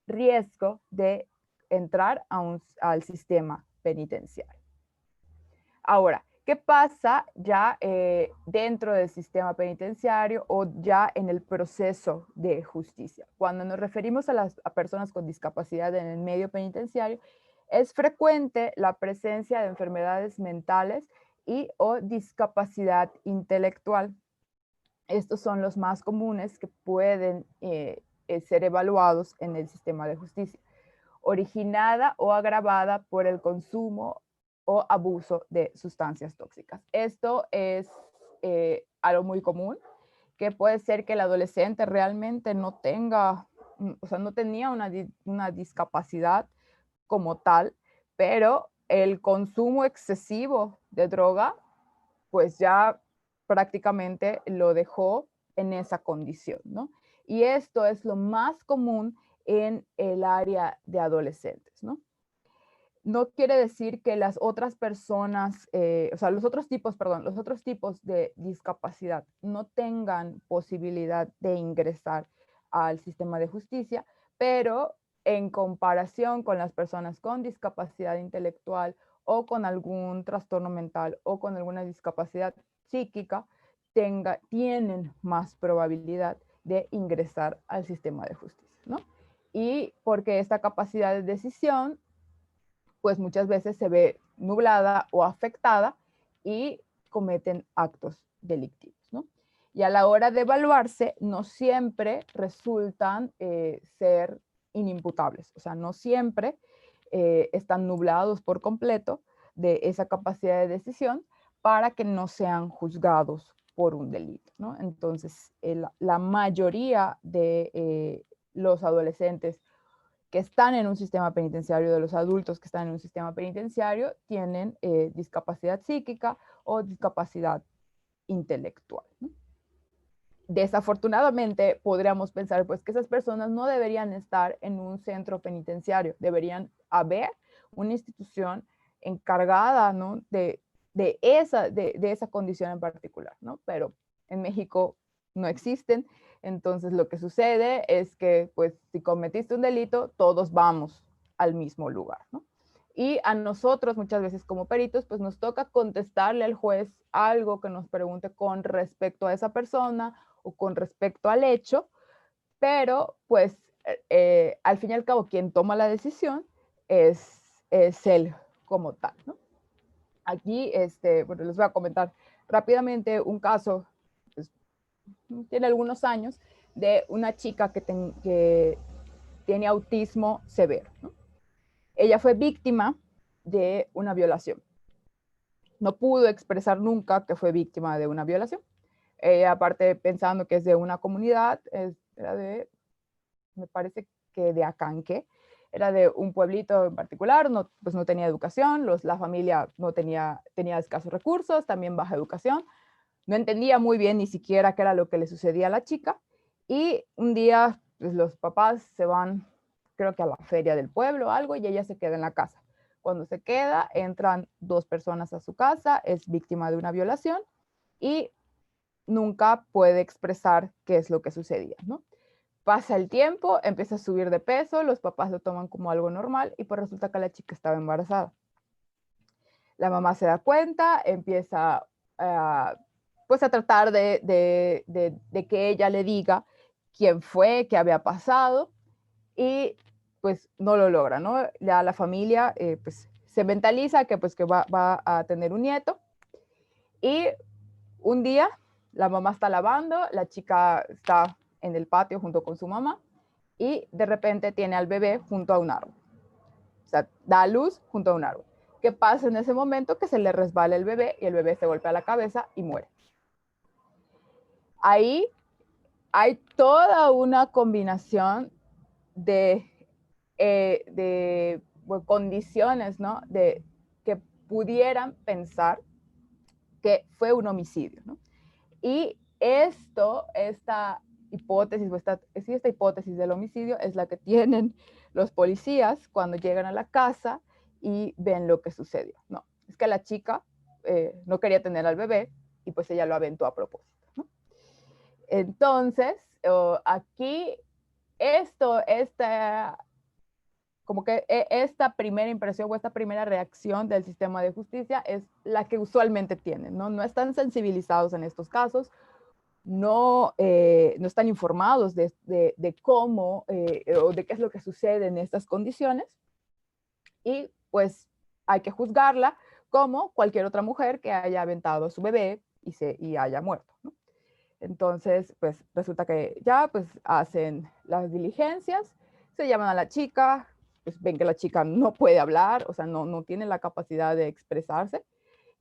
riesgo de entrar al sistema penitenciario. Ahora, ¿qué pasa ya dentro del sistema penitenciario o ya en el proceso de justicia? Cuando nos referimos a personas con discapacidad en el medio penitenciario, es frecuente la presencia de enfermedades mentales y o discapacidad intelectual. Estos son los más comunes que pueden ser evaluados en el sistema de justicia, originada o agravada por el consumo o abuso de sustancias tóxicas. Esto es algo muy común, que puede ser que el adolescente realmente no tenga, o sea, no tenía una discapacidad como tal, pero el consumo excesivo de droga, pues ya prácticamente lo dejó en esa condición, ¿no? Y esto es lo más común en el área de adolescentes, ¿no? No quiere decir que las otras personas, o sea, los otros tipos de discapacidad no tengan posibilidad de ingresar al sistema de justicia, pero en comparación con las personas con discapacidad intelectual o con algún trastorno mental o con alguna discapacidad psíquica, tienen más probabilidad de ingresar al sistema de justicia, ¿no? Y porque esta capacidad de decisión pues muchas veces se ve nublada o afectada y cometen actos delictivos, ¿no? Y a la hora de evaluarse, no siempre resultan ser inimputables, o sea, no siempre están nublados por completo de esa capacidad de decisión para que no sean juzgados por un delito, ¿no? Entonces, la mayoría de los adolescentes que están en un sistema penitenciario, de los adultos que están en un sistema penitenciario, tienen discapacidad psíquica o discapacidad intelectual, ¿no? Desafortunadamente, podríamos pensar pues, que esas personas no deberían estar en un centro penitenciario, deberían haber una institución encargada, ¿no? de esa condición en particular, ¿no? Pero en México no existen. Entonces lo que sucede es que pues si cometiste un delito, todos vamos al mismo lugar, ¿no? Y a nosotros muchas veces como peritos pues nos toca contestarle al juez algo que nos pregunte con respecto a esa persona o con respecto al hecho, pero pues al fin y al cabo quien toma la decisión es él como tal, ¿no? Aquí, bueno, les voy a comentar rápidamente un caso, pues, tiene algunos años, de una chica que tiene autismo severo, ¿no? Ella fue víctima de una violación. No pudo expresar nunca que fue víctima de una violación. Ella, aparte pensando que es de una comunidad, era de, me parece que de Acanque, era de un pueblito en particular, no, pues no tenía educación, la familia no tenía escasos recursos, también baja educación, no entendía muy bien ni siquiera qué era lo que le sucedía a la chica, y un día pues, los papás se van, creo que a la feria del pueblo o algo, y ella se queda en la casa. Cuando se queda, entran 2 personas a su casa, es víctima de una violación, y nunca puede expresar qué es lo que sucedía, ¿no? Pasa el tiempo, empieza a subir de peso, los papás lo toman como algo normal y pues resulta que la chica estaba embarazada. La mamá se da cuenta, empieza pues a tratar de que ella le diga quién fue, qué había pasado y pues no lo logra, ¿no? Ya la familia pues se mentaliza que pues que va a tener un nieto y un día la mamá está lavando, la chica está en el patio junto con su mamá y de repente tiene al bebé junto a un árbol. O sea, da a luz junto a un árbol. ¿Qué pasa en ese momento? Que se le resbala el bebé y el bebé se golpea la cabeza y muere. Ahí hay toda una combinación de bueno, condiciones, ¿no? Que pudieran pensar que fue un homicidio, ¿no? Y esta hipótesis, esta hipótesis del homicidio es la que tienen los policías cuando llegan a la casa y ven lo que sucedió. No, es que la chica no quería tener al bebé y pues ella lo aventó a propósito, ¿no? Entonces, aquí como que esta primera impresión o esta primera reacción del sistema de justicia es la que usualmente tienen, ¿no? No están sensibilizados en estos casos, no están informados de cómo o de qué es lo que sucede en estas condiciones y pues hay que juzgarla como cualquier otra mujer que haya aventado a su bebé y haya muerto, ¿no? Entonces, pues resulta que ya pues hacen las diligencias, se llaman a la chica, pues ven que la chica no puede hablar, o sea, no tiene la capacidad de expresarse,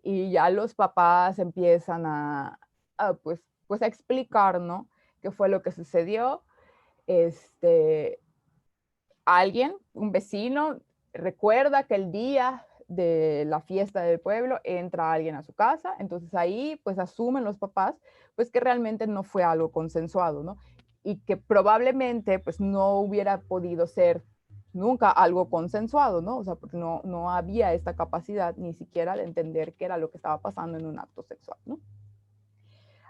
y ya los papás empiezan pues a explicar, ¿no? ¿Qué fue lo que sucedió? Alguien, un vecino, recuerda que el día de la fiesta del pueblo entra alguien a su casa, entonces ahí pues asumen los papás pues que realmente no fue algo consensuado, ¿no? Y que probablemente pues no hubiera podido ser nunca algo consensuado, ¿no? O sea, porque no había esta capacidad ni siquiera de entender qué era lo que estaba pasando en un acto sexual, ¿no?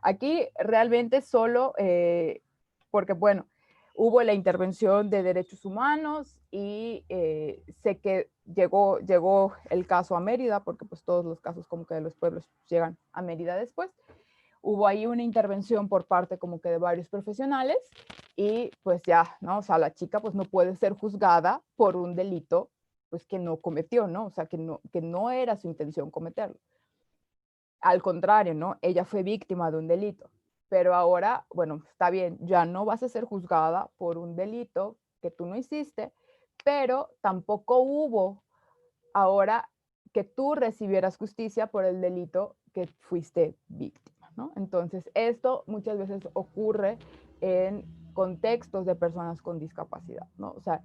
Aquí realmente solo, porque bueno, hubo la intervención de derechos humanos y sé que llegó el caso a Mérida, porque pues todos los casos como que de los pueblos llegan a Mérida después. Hubo ahí una intervención por parte como que de varios profesionales y pues ya, ¿no? O sea, la chica pues no puede ser juzgada por un delito pues que no cometió, ¿no? O sea, que no era su intención cometerlo. Al contrario, ¿no? Ella fue víctima de un delito, pero ahora, bueno, está bien, ya no vas a ser juzgada por un delito que tú no hiciste, pero tampoco hubo ahora que tú recibieras justicia por el delito que fuiste víctima, ¿no? Entonces, esto muchas veces ocurre en contextos de personas con discapacidad, ¿no? O sea,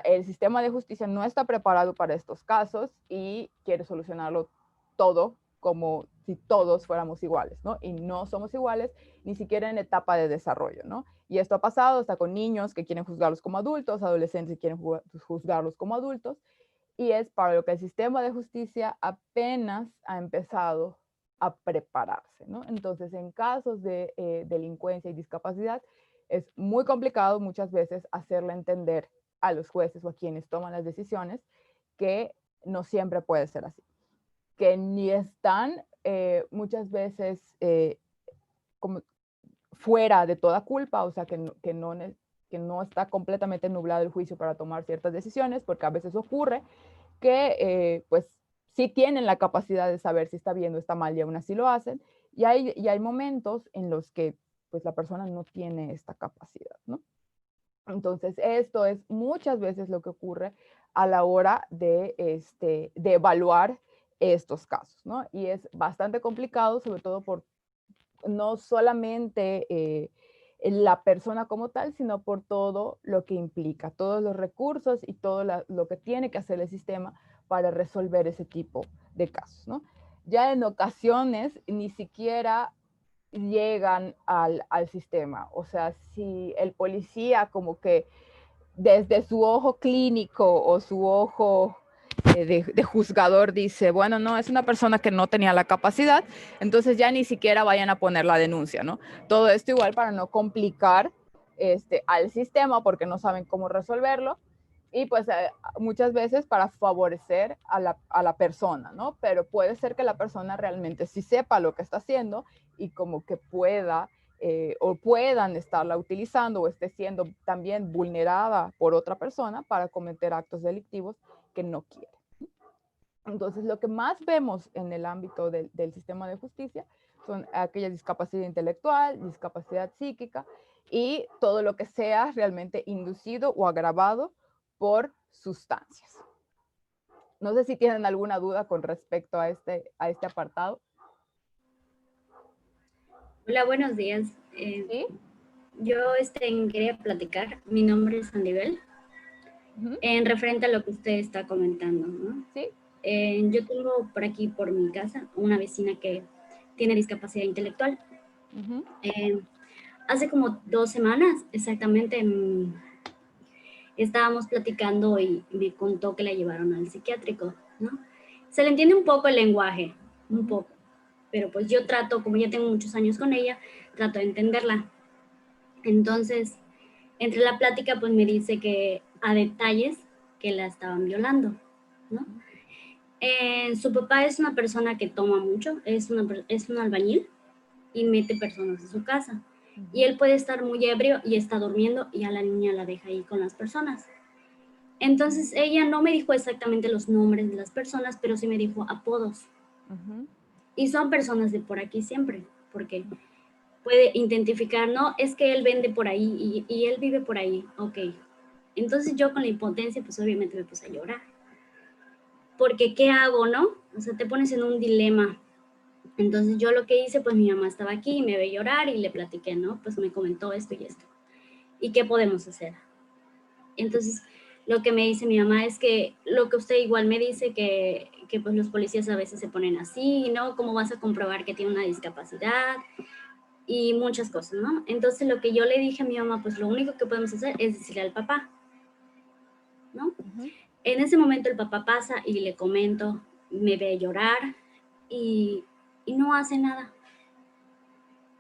el sistema de justicia no está preparado para estos casos y quiere solucionarlo todo como si todos fuéramos iguales, ¿no? Y no somos iguales ni siquiera en etapa de desarrollo, ¿no? Y esto ha pasado hasta con niños que quieren juzgarlos como adultos, adolescentes que quieren juzgarlos como adultos, y es para lo que el sistema de justicia apenas ha empezado a prepararse, ¿no? Entonces, en casos de delincuencia y discapacidad, es muy complicado muchas veces hacerle entender a los jueces o a quienes toman las decisiones que no siempre puede ser así, que ni están muchas veces como fuera de toda culpa, o sea, que no está completamente nublado el juicio para tomar ciertas decisiones, porque a veces ocurre que pues sí tienen la capacidad de saber si está bien o está mal y aún así lo hacen, y hay momentos en los que pues la persona no tiene esta capacidad, ¿no? Entonces, esto es muchas veces lo que ocurre a la hora de evaluar estos casos, ¿no? Y es bastante complicado, sobre todo por no solamente la persona como tal, sino por todo lo que implica, todos los recursos y todo lo que tiene que hacer el sistema para resolver ese tipo de casos, ¿no? Ya en ocasiones ni siquiera llegan al sistema. O sea, si el policía como que desde su ojo clínico o su ojo de juzgador dice, bueno, no, es una persona que no tenía la capacidad, entonces ya ni siquiera vayan a poner la denuncia, ¿no? Todo esto igual para no complicar al sistema porque no saben cómo resolverlo y pues muchas veces para favorecer a la persona, ¿no? Pero puede ser que la persona realmente sí sepa lo que está haciendo y como que pueda o puedan estarla utilizando o esté siendo también vulnerada por otra persona para cometer actos delictivos que no quiere. Entonces, lo que más vemos en el ámbito del sistema de justicia son aquella discapacidad intelectual, discapacidad psíquica y todo lo que sea realmente inducido o agravado por sustancias. No sé si tienen alguna duda con respecto a este apartado. Hola, buenos días. ¿Sí? Yo quería platicar, mi nombre es Andivel, en referente a lo que usted está comentando, ¿no? Sí. Yo tengo por aquí, por mi casa, una vecina que tiene discapacidad intelectual. Hace como 2 semanas, exactamente, estábamos platicando y me contó que la llevaron al psiquiátrico, ¿no? Se le entiende un poco el lenguaje, un poco, pero pues yo trato, como ya tengo muchos años con ella, trato de entenderla. Entonces, entre la plática, pues me dice que a detalles que la estaban violando, ¿no? Su papá es una persona que toma mucho, es un albañil y mete personas a su casa. Y él puede estar muy ebrio y está durmiendo y a la niña la deja ahí con las personas. Entonces, ella no me dijo exactamente los nombres de las personas, pero sí me dijo apodos. Y son personas de por aquí siempre, porque puede identificar, no, es que él vende por ahí y él vive por ahí, ok. Entonces yo con la impotencia, pues obviamente me puse a llorar. Porque, ¿qué hago, no? O sea, te pones en un dilema. Entonces yo lo que hice, pues mi mamá estaba aquí y me ve llorar y le platiqué, ¿no? Pues me comentó esto y esto. ¿Y qué podemos hacer? Entonces, lo que me dice mi mamá es que lo que usted igual me dice, que pues los policías a veces se ponen así, ¿no? ¿Cómo vas a comprobar que tiene una discapacidad? Y muchas cosas, ¿no? Entonces, lo que yo le dije a mi mamá, pues lo único que podemos hacer es decirle al papá, ¿no? En ese momento el papá pasa y le comento, me ve llorar y no hace nada.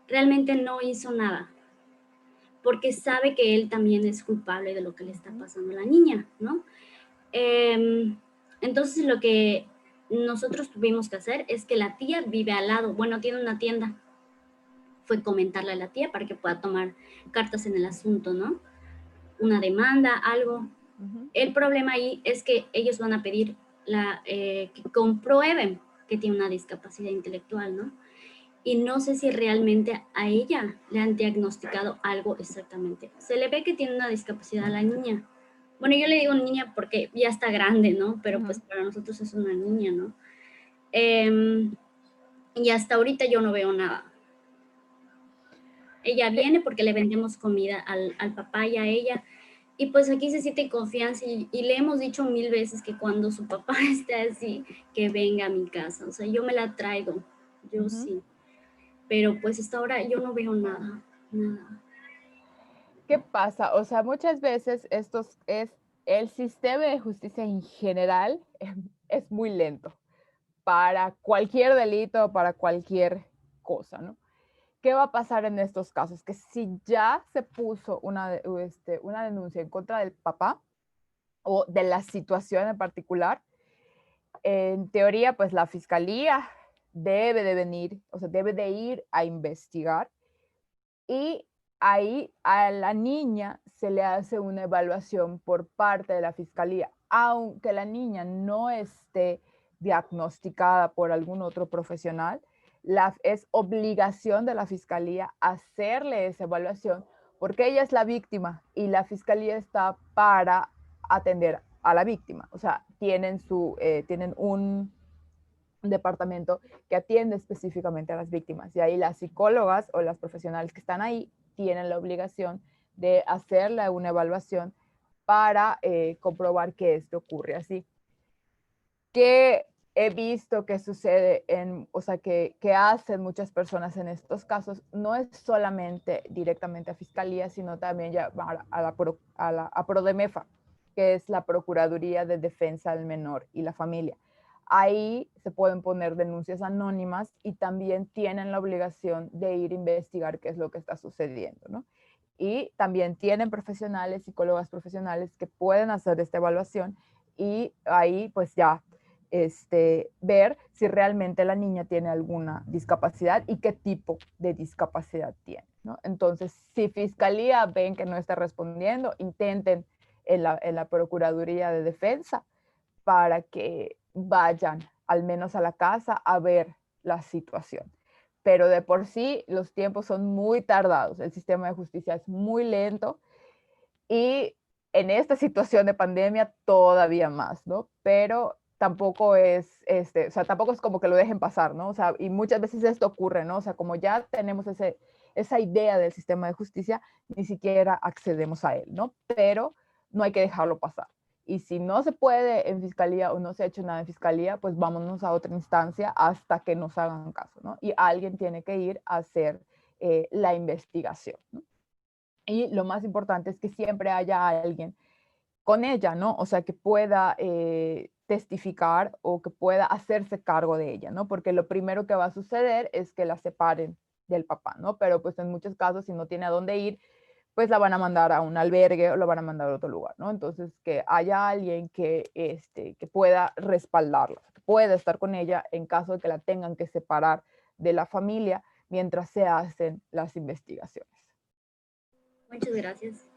Realmente no hizo nada, porque sabe que él también es culpable de lo que le está pasando a la niña, ¿no? Entonces lo que nosotros tuvimos que hacer es que la tía vive al lado, bueno, tiene una tienda. Fue comentarle a la tía para que pueda tomar cartas en el asunto, ¿no? Una demanda, algo. El problema ahí es que ellos van a pedir que comprueben que tiene una discapacidad intelectual, ¿no? Y no sé si realmente a ella le han diagnosticado algo exactamente. Se le ve que tiene una discapacidad a la niña. Bueno, yo le digo niña porque ya está grande, ¿no? Pero pues para nosotros es una niña, ¿no? Y hasta ahorita yo no veo nada. Ella viene porque le vendemos comida al papá y a ella. Y pues aquí se siente confianza y le hemos dicho 1000 veces que cuando su papá esté así, que venga a mi casa. O sea, yo me la traigo, yo sí. Pero pues hasta ahora yo no veo nada, nada. ¿Qué pasa? O sea, muchas veces el sistema de justicia en general es muy lento para cualquier delito, para cualquier cosa, ¿no? ¿Qué va a pasar en estos casos? Que si ya se puso una denuncia en contra del papá o de la situación en particular, en teoría, pues la fiscalía debe de venir, o sea, debe de ir a investigar y ahí a la niña se le hace una evaluación por parte de la fiscalía, aunque la niña no esté diagnosticada por algún otro profesional, es obligación de la fiscalía hacerle esa evaluación porque ella es la víctima y la fiscalía está para atender a la víctima. O sea, tienen un departamento que atiende específicamente a las víctimas y ahí las psicólogas o las profesionales que están ahí tienen la obligación de hacerle una evaluación para comprobar que esto ocurre así. ¿Qué he visto que sucede o sea, que hacen muchas personas en estos casos? No es solamente directamente a fiscalía, sino también llamar a PRODEMEFA, que es la Procuraduría de Defensa del Menor y la Familia. Ahí se pueden poner denuncias anónimas y también tienen la obligación de ir a investigar qué es lo que está sucediendo, ¿no? Y también tienen profesionales, psicólogas profesionales que pueden hacer esta evaluación y ahí pues ya ver si realmente la niña tiene alguna discapacidad y qué tipo de discapacidad tiene, ¿no? Entonces, si fiscalía ven que no está respondiendo, intenten en la Procuraduría de Defensa para que vayan al menos a la casa a ver la situación. Pero de por sí los tiempos son muy tardados, el sistema de justicia es muy lento y en esta situación de pandemia todavía más, ¿no? Pero tampoco es, o sea, tampoco es como que lo dejen pasar, ¿no? O sea, y muchas veces esto ocurre, ¿no? O sea, como ya tenemos esa idea del sistema de justicia, ni siquiera accedemos a él, ¿no? Pero no hay que dejarlo pasar. Y si no se puede en fiscalía o no se ha hecho nada en fiscalía, pues vámonos a otra instancia hasta que nos hagan caso, ¿no? Y alguien tiene que ir a hacer la investigación, ¿no? Y lo más importante es que siempre haya alguien con ella, ¿no? O sea, que pueda testificar o que pueda hacerse cargo de ella, ¿no? Porque lo primero que va a suceder es que la separen del papá, ¿no? Pero pues en muchos casos, si no tiene a dónde ir, pues la van a mandar a un albergue o la van a mandar a otro lugar, ¿no? Entonces, que haya alguien que pueda respaldarla, que pueda estar con ella en caso de que la tengan que separar de la familia mientras se hacen las investigaciones. Muchas gracias.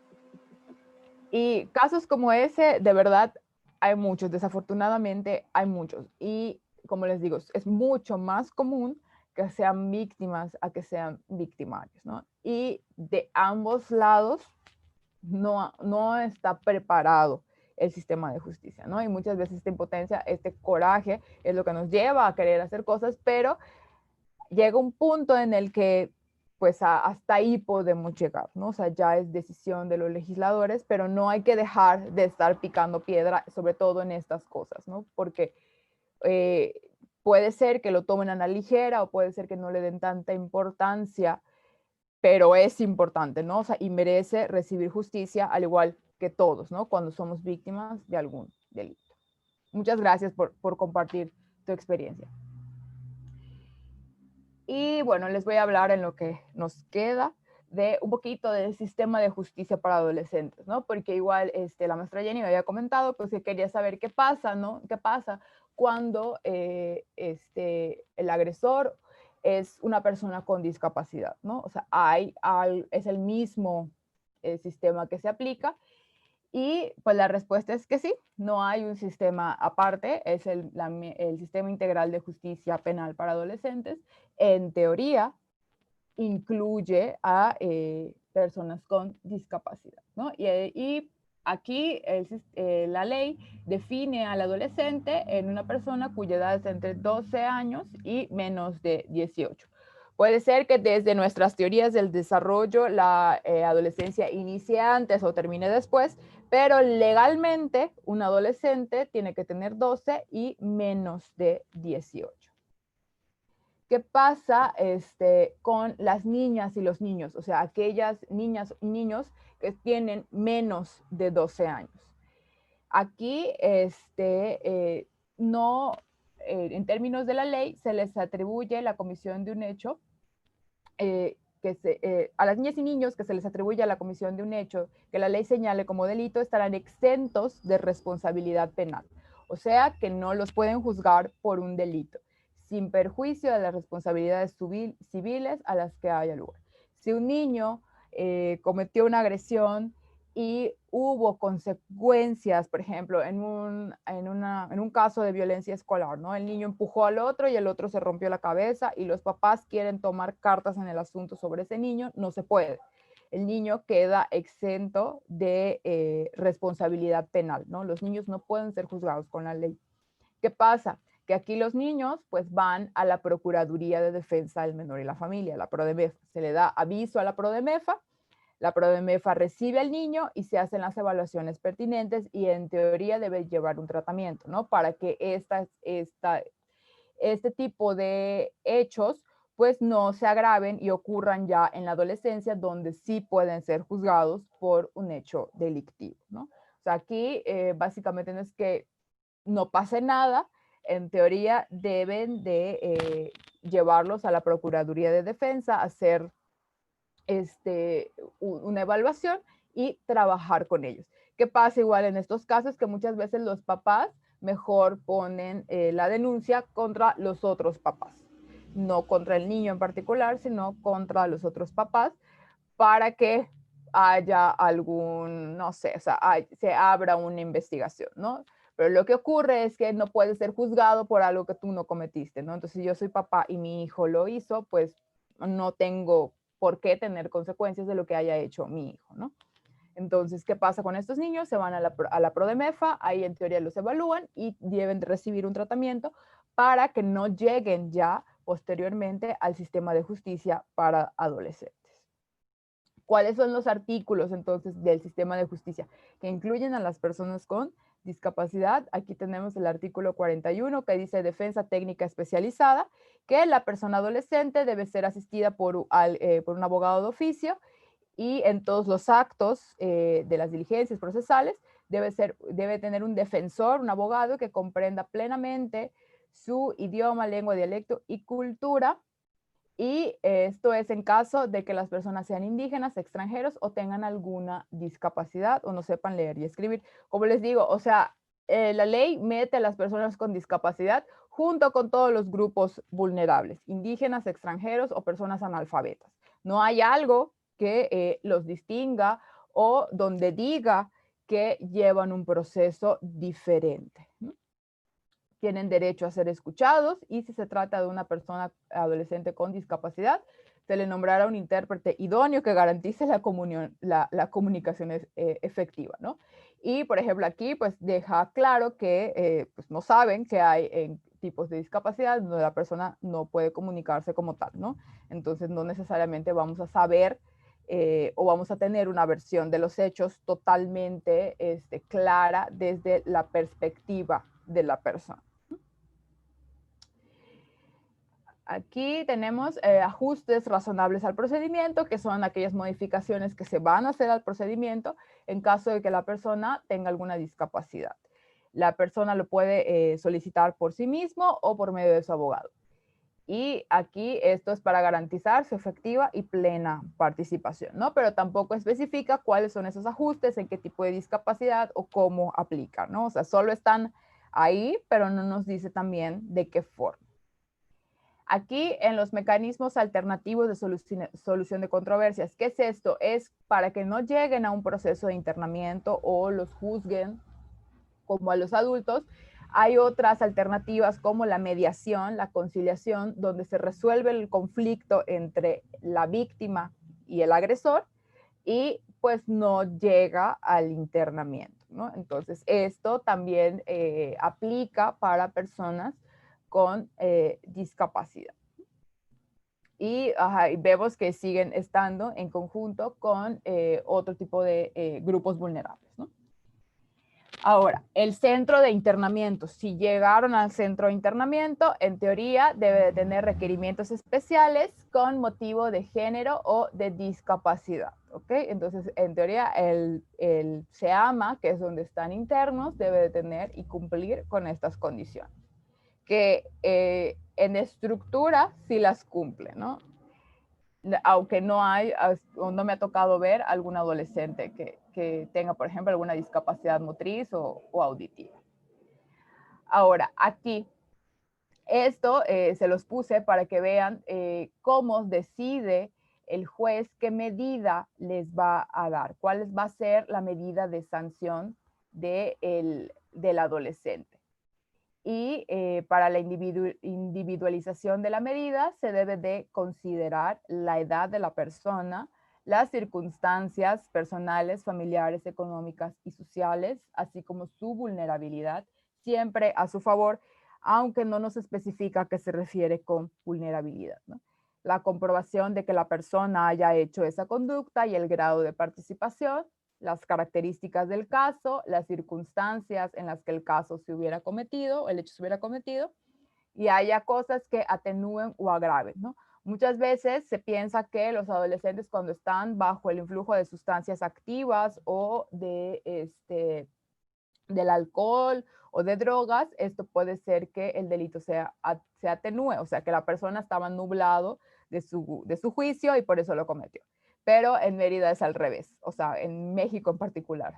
Y casos como ese, de verdad, hay muchos, desafortunadamente hay muchos. Y como les digo, es mucho más común que sean víctimas a que sean victimarios, ¿no? Y de ambos lados no está preparado el sistema de justicia, ¿no? Y muchas veces esta impotencia, este coraje es lo que nos lleva a querer hacer cosas, pero llega un punto en el que pues hasta ahí podemos llegar, ¿no? O sea, ya es decisión de los legisladores, pero no hay que dejar de estar picando piedra, sobre todo en estas cosas, ¿no? Porque puede ser que lo tomen a la ligera o puede ser que no le den tanta importancia, pero es importante, ¿no? O sea, y merece recibir justicia al igual que todos, ¿no? Cuando somos víctimas de algún delito. Muchas gracias por compartir tu experiencia. Y bueno, les voy a hablar en lo que nos queda de un poquito del sistema de justicia para adolescentes, ¿no? Porque igual la maestra Jenny me había comentado, pues que quería saber qué pasa, ¿no? ¿Qué pasa cuando el agresor es una persona con discapacidad, ¿no? O sea, es el mismo sistema que se aplica. Y pues la respuesta es que sí, no hay un sistema aparte, es el sistema integral de justicia penal para adolescentes. En teoría, incluye a personas con discapacidad, ¿no? Y aquí la ley define al adolescente en una persona cuya edad es entre 12 años y menos de 18. Puede ser que desde nuestras teorías del desarrollo la adolescencia inicie antes o termine después, pero legalmente un adolescente tiene que tener 12 y menos de 18. ¿Qué pasa con las niñas y los niños? O sea, aquellas niñas y niños que tienen menos de 12 años. Aquí, en términos de la ley, se les atribuye la comisión de un hecho, a las niñas y niños que se les atribuye a la comisión de un hecho que la ley señale como delito estarán exentos de responsabilidad penal. O sea, que no los pueden juzgar por un delito, sin perjuicio de las responsabilidades civiles a las que haya lugar. Si un niño cometió una agresión y hubo consecuencias, por ejemplo, en un caso de violencia escolar, ¿no? El niño empujó al otro y el otro se rompió la cabeza y los papás quieren tomar cartas en el asunto sobre ese niño, no se puede. El niño queda exento de responsabilidad penal, ¿no? Los niños no pueden ser juzgados con la ley. ¿Qué pasa? Que aquí los niños pues van a la Procuraduría de Defensa del Menor y la Familia, la PRODEMEFA. Se le da aviso a la PRODEMEFA recibe al niño y se hacen las evaluaciones pertinentes y en teoría debe llevar un tratamiento, ¿no? Para que este tipo de hechos pues no se agraven y ocurran ya en la adolescencia, donde sí pueden ser juzgados por un hecho delictivo, ¿no? O sea, aquí básicamente no es que no pase nada, en teoría deben de llevarlos a la Procuraduría de Defensa, a hacer una evaluación y trabajar con ellos. ¿Qué pasa igual en estos casos? Que muchas veces los papás mejor ponen la denuncia contra los otros papás, no contra el niño en particular, sino contra los otros papás, para que haya algún, no sé, o sea, se abra una investigación, ¿no? Pero lo que ocurre es que no puedes ser juzgado por algo que tú no cometiste, ¿no? Entonces, si yo soy papá y mi hijo lo hizo, pues no tengo por qué tener consecuencias de lo que haya hecho mi hijo, ¿no? Entonces, ¿qué pasa con estos niños? Se van a la PRODEMEFA, ahí en teoría los evalúan y deben recibir un tratamiento para que no lleguen ya posteriormente al sistema de justicia para adolescentes. ¿Cuáles son los artículos entonces del sistema de justicia que incluyen a las personas con discapacidad? Aquí tenemos el artículo 41 que dice defensa técnica especializada, que la persona adolescente debe ser asistida por un abogado de oficio y en todos los actos de las diligencias procesales debe tener un defensor, un abogado que comprenda plenamente su idioma, lengua, dialecto y cultura. Y esto es en caso de que las personas sean indígenas, extranjeros o tengan alguna discapacidad o no sepan leer y escribir. Como les digo, o sea, la ley mete a las personas con discapacidad junto con todos los grupos vulnerables, indígenas, extranjeros o personas analfabetas. No hay algo que los distinga o donde diga que llevan un proceso diferente, ¿no? Tienen derecho a ser escuchados y si se trata de una persona adolescente con discapacidad, se le nombrara un intérprete idóneo que garantice la comunicación efectiva, ¿no? Y, por ejemplo, aquí pues deja claro que pues, no saben que hay en tipos de discapacidad donde la persona no puede comunicarse como tal, ¿no? Entonces no necesariamente vamos a saber o vamos a tener una versión de los hechos totalmente clara desde la perspectiva de la persona. Aquí tenemos ajustes razonables al procedimiento, que son aquellas modificaciones que se van a hacer al procedimiento en caso de que la persona tenga alguna discapacidad. La persona lo puede solicitar por sí mismo o por medio de su abogado. Y aquí esto es para garantizar su efectiva y plena participación, ¿no? Pero tampoco especifica cuáles son esos ajustes, en qué tipo de discapacidad o cómo aplicar, ¿no? O sea, solo están ahí, pero no nos dice también de qué forma. Aquí en los mecanismos alternativos de solución de controversias, ¿qué es esto? Es para que no lleguen a un proceso de internamiento o los juzguen como a los adultos. Hay otras alternativas como la mediación, la conciliación, donde se resuelve el conflicto entre la víctima y el agresor y pues no llega al internamiento, ¿no? Entonces esto también aplica para personas con discapacidad. Y vemos que siguen estando en conjunto con otro tipo de grupos vulnerables, ¿no? Ahora, el centro de internamiento. Si llegaron al centro de internamiento, en teoría debe de tener requerimientos especiales con motivo de género o de discapacidad, ¿ok? Entonces, en teoría, el SEAMA, que es donde están internos, debe de tener y cumplir con estas condiciones. Que en estructura sí las cumple, ¿no? Aunque no me ha tocado ver algún adolescente que tenga, por ejemplo, alguna discapacidad motriz o auditiva. Ahora, aquí, esto se los puse para que vean cómo decide el juez qué medida les va a dar, cuál va a ser la medida de sanción del adolescente. Y para la individualización de la medida se debe de considerar la edad de la persona, las circunstancias personales, familiares, económicas y sociales, así como su vulnerabilidad, siempre a su favor, aunque no nos especifica a qué se refiere con vulnerabilidad, ¿no? La comprobación de que la persona haya hecho esa conducta y el grado de participación, las características del caso, las circunstancias en las que el caso se hubiera cometido, el hecho se hubiera cometido, y haya cosas que atenúen o agraven, ¿no? Muchas veces se piensa que los adolescentes cuando están bajo el influjo de sustancias activas o del alcohol o de drogas, esto puede ser que el delito se atenúe, o sea, que la persona estaba nublado de su juicio y por eso lo cometió. Pero en Mérida es al revés, o sea, en México en particular.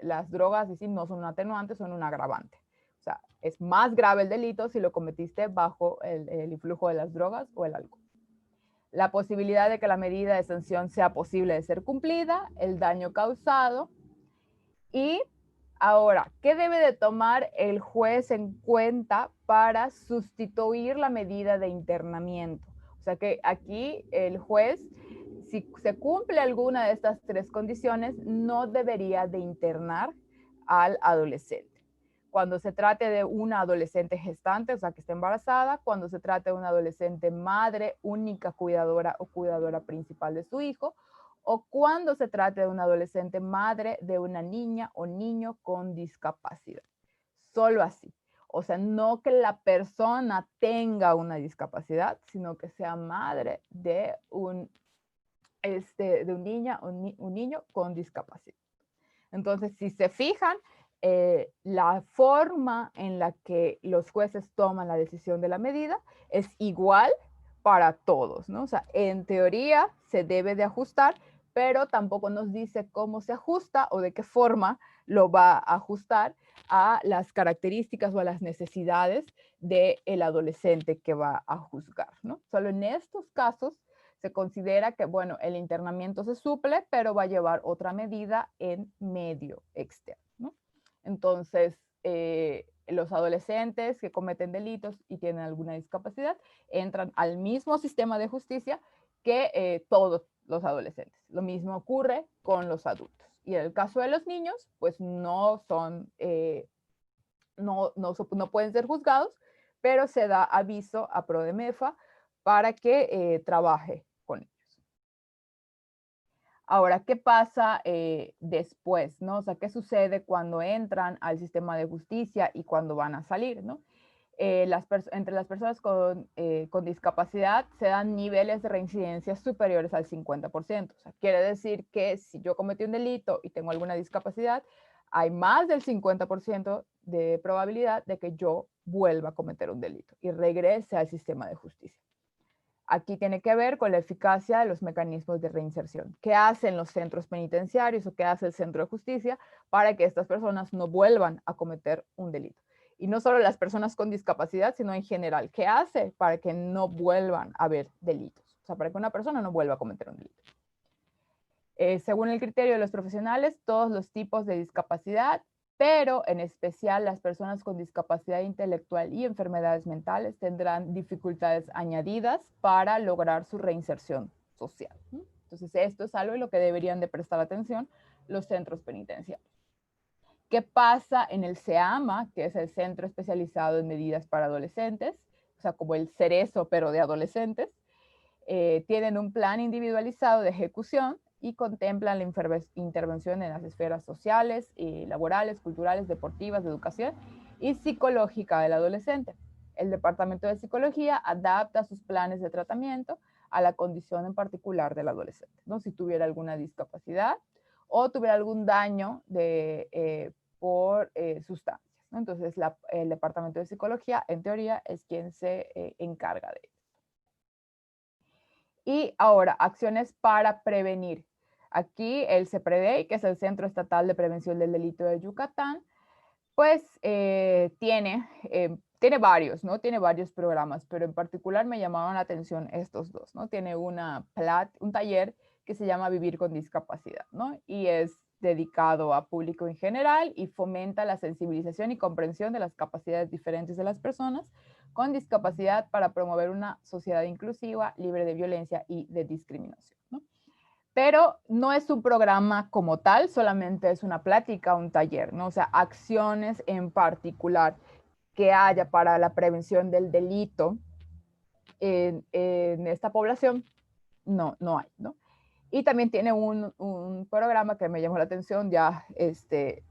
Las drogas sí no son un atenuante, son un agravante. O sea, es más grave el delito si lo cometiste bajo el influjo de las drogas o el alcohol. La posibilidad de que la medida de sanción sea posible de ser cumplida, el daño causado. Y ahora, ¿qué debe de tomar el juez en cuenta para sustituir la medida de internamiento? O sea que aquí el juez, si se cumple alguna de estas tres condiciones, no debería de internar al adolescente. Cuando se trate de una adolescente gestante, o sea, que esté embarazada, cuando se trate de una adolescente madre, única cuidadora o cuidadora principal de su hijo, o cuando se trate de una adolescente madre de una niña o niño con discapacidad. Solo así. O sea, no que la persona tenga una discapacidad, sino que sea madre de un niño con discapacidad. Entonces, si se fijan, la forma en la que los jueces toman la decisión de la medida es igual para todos, ¿no? O sea, en teoría se debe de ajustar, pero tampoco nos dice cómo se ajusta o de qué forma lo va a ajustar a las características o a las necesidades del adolescente que va a juzgar, ¿no? Solo en estos casos se considera que, bueno, el internamiento se suple, pero va a llevar otra medida en medio externo, ¿no? Entonces, los adolescentes que cometen delitos y tienen alguna discapacidad entran al mismo sistema de justicia que todos los adolescentes. Lo mismo ocurre con los adultos. Y en el caso de los niños, pues no pueden ser juzgados, pero se da aviso a Prodemefa para que trabaje con ellos. Ahora, ¿qué pasa después, no? O sea, ¿qué sucede cuando entran al sistema de justicia y cuando van a salir, no? Entre las personas con discapacidad se dan niveles de reincidencia superiores al 50%. O sea, quiere decir que si yo cometí un delito y tengo alguna discapacidad, hay más del 50% de probabilidad de que yo vuelva a cometer un delito y regrese al sistema de justicia. Aquí tiene que ver con la eficacia de los mecanismos de reinserción. ¿Qué hacen los centros penitenciarios o qué hace el centro de justicia para que estas personas no vuelvan a cometer un delito? Y no solo las personas con discapacidad, sino en general. ¿Qué hace para que no vuelvan a haber delitos? O sea, para que una persona no vuelva a cometer un delito. Según el criterio de los profesionales, todos los tipos de discapacidad, pero en especial las personas con discapacidad intelectual y enfermedades mentales tendrán dificultades añadidas para lograr su reinserción social. Entonces, esto es algo en lo que deberían de prestar atención los centros penitenciarios. ¿Qué pasa en el CEAMA, que es el Centro Especializado en Medidas para Adolescentes? O sea, como el Cerezo, pero de adolescentes. Tienen un plan individualizado de ejecución y contemplan la intervención en las esferas sociales, laborales, culturales, deportivas, de educación y psicológica del adolescente. El Departamento de Psicología adapta sus planes de tratamiento a la condición en particular del adolescente, ¿no? Si tuviera alguna discapacidad o tuviera algún daño por sustancias, ¿no? Entonces, el Departamento de Psicología, en teoría, es quien se encarga de eso. Y ahora, acciones para prevenir. Aquí el CEPREDEI, que es el Centro Estatal de Prevención del Delito de Yucatán, pues tiene varios, ¿no? Tiene varios programas, pero en particular me llamaron la atención estos dos, ¿no? Tiene un taller que se llama Vivir con Discapacidad, ¿no? Y es dedicado a público en general y fomenta la sensibilización y comprensión de las capacidades diferentes de las personas con discapacidad para promover una sociedad inclusiva, libre de violencia y de discriminación, ¿no? Pero no es un programa como tal, solamente es una plática, un taller, ¿no? O sea, acciones en particular que haya para la prevención del delito en esta población, no hay, ¿no? Y también tiene un programa que me llamó la atención ya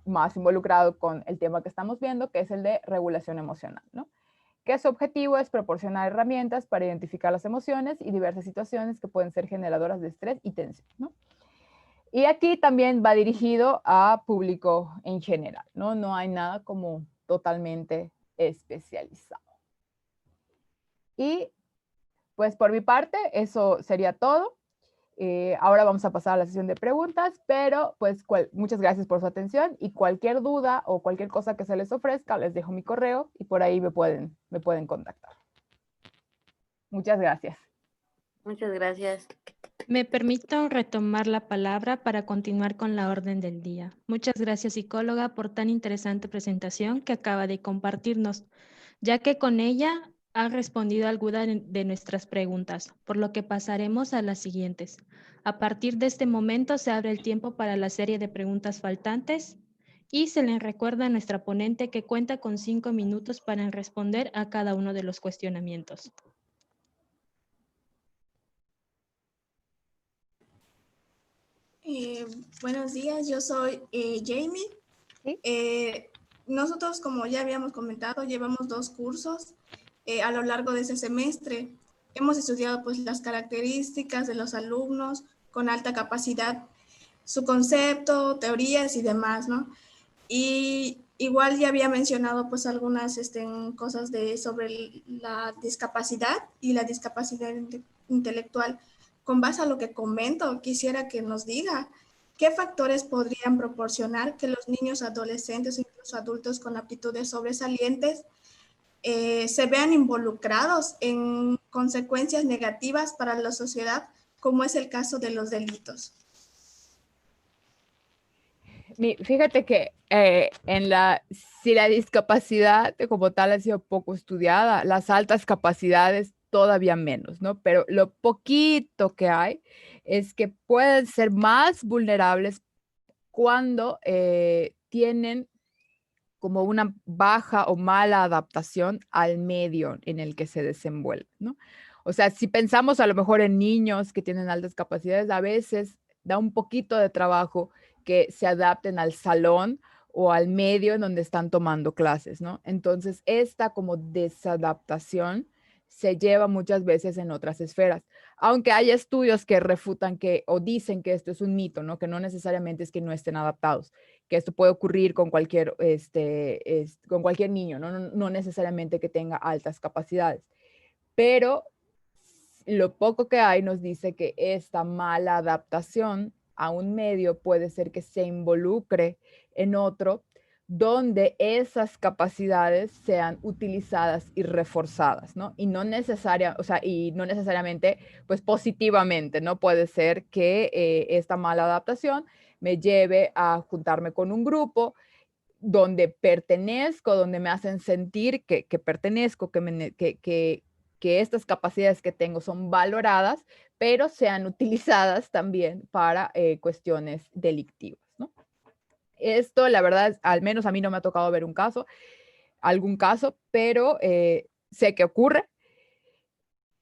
más involucrado con el tema que estamos viendo, que es el de regulación emocional, ¿no? Que su objetivo es proporcionar herramientas para identificar las emociones y diversas situaciones que pueden ser generadoras de estrés y tensión, ¿no? Y aquí también va dirigido a público en general, ¿no? No hay nada como totalmente especializado. Y pues por mi parte, eso sería todo. Ahora vamos a pasar a la sesión de preguntas, pero pues muchas gracias por su atención y cualquier duda o cualquier cosa que se les ofrezca, les dejo mi correo y por ahí me pueden contactar. Muchas gracias. Muchas gracias. Me permito retomar la palabra para continuar con la orden del día. Muchas gracias, psicóloga, por tan interesante presentación que acaba de compartirnos, ya que con ella ha respondido alguna de nuestras preguntas, por lo que pasaremos a las siguientes. A partir de este momento se abre el tiempo para la serie de preguntas faltantes y se le recuerda a nuestra ponente que cuenta con 5 minutos para responder a cada uno de los cuestionamientos. Buenos días, yo soy Jamie. ¿Sí? Nosotros, como ya habíamos comentado, llevamos 2 cursos a lo largo de ese semestre. Hemos estudiado pues las características de los alumnos con alta capacidad, su concepto, teorías y demás, ¿no? Y igual ya había mencionado pues algunas cosas sobre la discapacidad y la discapacidad intelectual. Con base a lo que comento, quisiera que nos diga qué factores podrían proporcionar que los niños, adolescentes e incluso adultos con aptitudes sobresalientes se vean involucrados en consecuencias negativas para la sociedad, como es el caso de los delitos. Fíjate que si la discapacidad como tal ha sido poco estudiada, las altas capacidades todavía menos, ¿no? Pero lo poquito que hay es que pueden ser más vulnerables cuando tienen como una baja o mala adaptación al medio en el que se desenvuelven, ¿no? O sea, si pensamos a lo mejor en niños que tienen altas capacidades, a veces da un poquito de trabajo que se adapten al salón o al medio en donde están tomando clases, ¿no? Entonces, esta como desadaptación se lleva muchas veces en otras esferas, aunque hay estudios que refutan que o dicen que esto es un mito, ¿no? Que no necesariamente es que no estén adaptados, que esto puede ocurrir con cualquier, con cualquier niño, ¿no? No necesariamente que tenga altas capacidades, pero lo poco que hay nos dice que esta mala adaptación a un medio puede ser que se involucre en otro donde esas capacidades sean utilizadas y reforzadas, ¿no? Y no necesariamente, pues positivamente, ¿no? Puede ser que esta mala adaptación me lleve a juntarme con un grupo donde pertenezco, donde me hacen sentir que pertenezco, que estas capacidades que tengo son valoradas, pero sean utilizadas también para cuestiones delictivas, ¿no? Esto, la verdad, al menos a mí no me ha tocado ver algún caso, pero sé que ocurre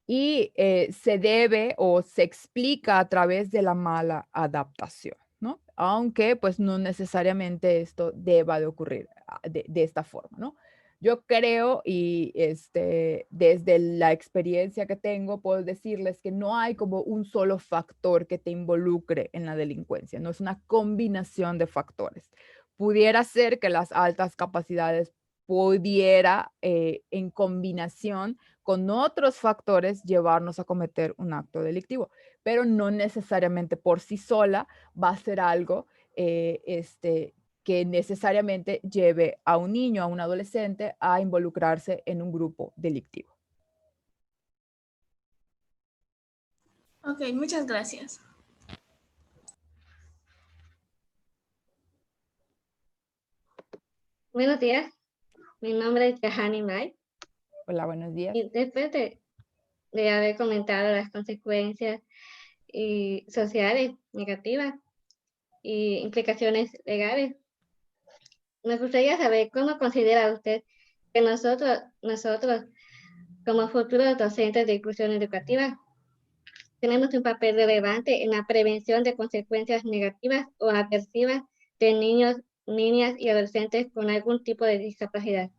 y se debe o se explica a través de la mala adaptación, ¿no? Aunque pues no necesariamente esto deba de ocurrir de esta forma, ¿no? Yo creo y desde la experiencia que tengo puedo decirles que no hay como un solo factor que te involucre en la delincuencia, no es una combinación de factores. Pudiera ser que las altas capacidades pudiera en combinación con otros factores llevarnos a cometer un acto delictivo, pero no necesariamente por sí sola va a ser algo que necesariamente lleve a un niño, a un adolescente a involucrarse en un grupo delictivo. Ok, muchas gracias. Buenos días, mi nombre es Jahani May. Hola, buenos días. Y después de haber comentado las consecuencias sociales negativas y implicaciones legales, me gustaría saber cómo considera usted que nosotros como futuros docentes de inclusión educativa, tenemos un papel relevante en la prevención de consecuencias negativas o aversivas de niños, niñas y adolescentes con algún tipo de discapacidad.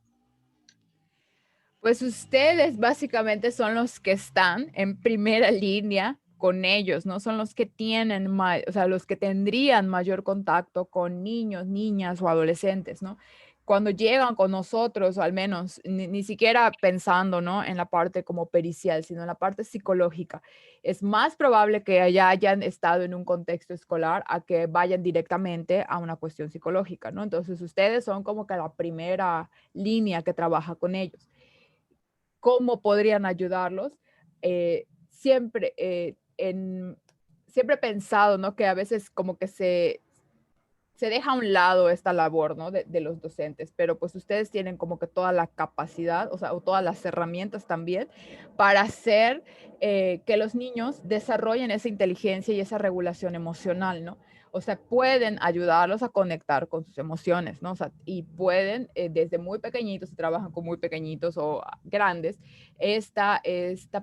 Pues ustedes básicamente son los que están en primera línea con ellos, ¿no? Son los que tienen, o sea, los que tendrían mayor contacto con niños, niñas o adolescentes, ¿no? Cuando llegan con nosotros, al menos, ni siquiera pensando, ¿no? En la parte como pericial, sino en la parte psicológica, es más probable que hayan estado en un contexto escolar a que vayan directamente a una cuestión psicológica, ¿no? Entonces, ustedes son como que la primera línea que trabaja con ellos. ¿Cómo podrían ayudarlos? Siempre he pensado, ¿no? Que a veces como que se deja a un lado esta labor, ¿no? De los docentes, pero pues ustedes tienen como que toda la capacidad, o sea, o todas las herramientas también para hacer que los niños desarrollen esa inteligencia y esa regulación emocional, ¿no? O sea, pueden ayudarlos a conectar con sus emociones, ¿no? O sea, y pueden, desde muy pequeñitos, si trabajan con muy pequeñitos o grandes, esta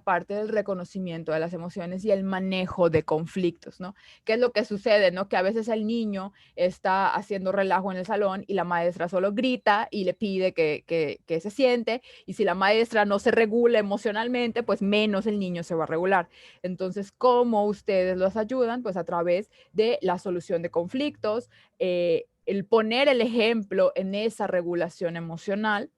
parte del reconocimiento de las emociones y el manejo de conflictos, ¿no? ¿Qué es lo que sucede, no? Que a veces el niño está haciendo relajo en el salón y la maestra solo grita y le pide que se siente, y si la maestra no se regula emocionalmente, pues menos el niño se va a regular. Entonces, ¿cómo ustedes los ayudan? Pues a través de la solución de conflictos, el poner el ejemplo en esa regulación emocional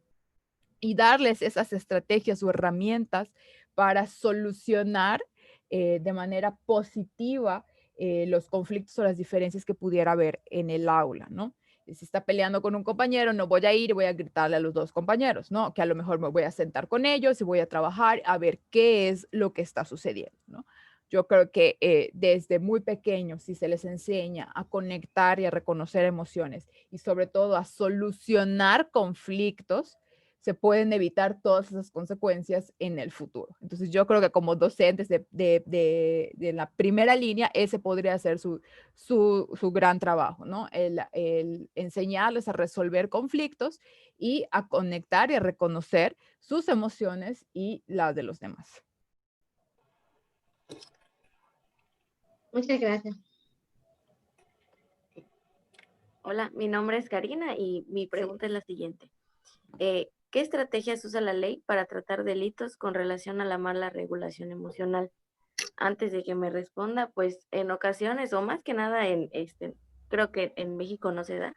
y darles esas estrategias o herramientas para solucionar de manera positiva los conflictos o las diferencias que pudiera haber en el aula, ¿no? Si está peleando con un compañero, no voy a ir y voy a gritarle a los dos compañeros, ¿no? Que a lo mejor me voy a sentar con ellos y voy a trabajar a ver qué es lo que está sucediendo, ¿no? Yo creo que desde muy pequeños, si se les enseña a conectar y a reconocer emociones y sobre todo a solucionar conflictos, se pueden evitar todas esas consecuencias en el futuro. Entonces yo creo que como docentes de la primera línea, ese podría ser su gran trabajo, ¿no? El enseñarles a resolver conflictos y a conectar y a reconocer sus emociones y las de los demás. Muchas gracias. Hola, mi nombre es Karina y mi pregunta es la siguiente. ¿Qué estrategias usa la ley para tratar delitos con relación a la mala regulación emocional? Antes de que me responda, pues en ocasiones, o más que nada creo que en México no se da,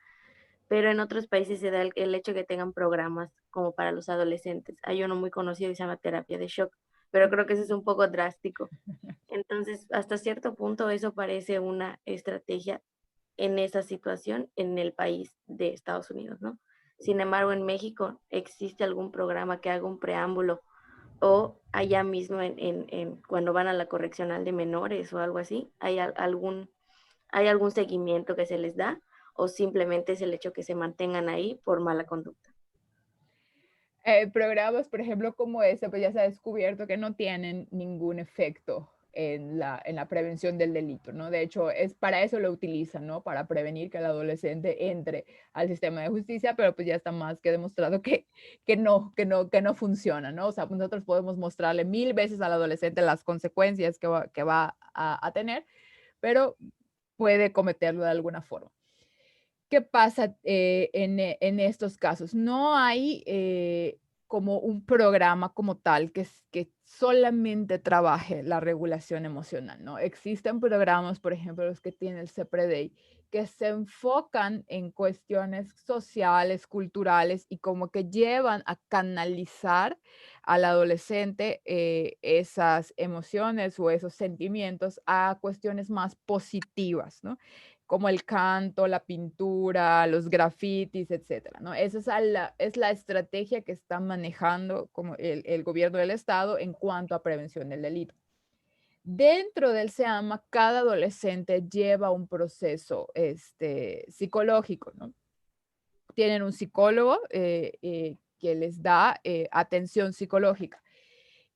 pero en otros países se da el hecho que tengan programas como para los adolescentes. Hay uno muy conocido que se llama terapia de shock, pero creo que eso es un poco drástico. Entonces, hasta cierto punto eso parece una estrategia en esa situación en el país de Estados Unidos, ¿no? Sin embargo, en México existe algún programa que haga un preámbulo o allá mismo cuando van a la correccional de menores o algo así, ¿hay algún seguimiento que se les da o simplemente es el hecho que se mantengan ahí por mala conducta? Programas, por ejemplo, como ese, pues ya se ha descubierto que no tienen ningún efecto en la prevención del delito, ¿no? De hecho, para eso lo utilizan, ¿no? Para prevenir que el adolescente entre al sistema de justicia, pero pues ya está más que demostrado que no funciona, ¿no? O sea, pues nosotros podemos mostrarle 1000 veces al adolescente las consecuencias que va a tener, pero puede cometerlo de alguna forma. ¿Qué pasa en estos casos? No hay como un programa como tal que solamente trabaje la regulación emocional, ¿no? Existen programas, por ejemplo, los que tiene el CEPREDEI, que se enfocan en cuestiones sociales, culturales y como que llevan a canalizar al adolescente esas emociones o esos sentimientos a cuestiones más positivas, ¿no? Como el canto, la pintura, los grafitis, etcétera, ¿no? Esa es la estrategia que está manejando como el gobierno del estado en cuanto a prevención del delito. Dentro del SEAMA, cada adolescente lleva un proceso psicológico, ¿no? Tienen un psicólogo que les da atención psicológica.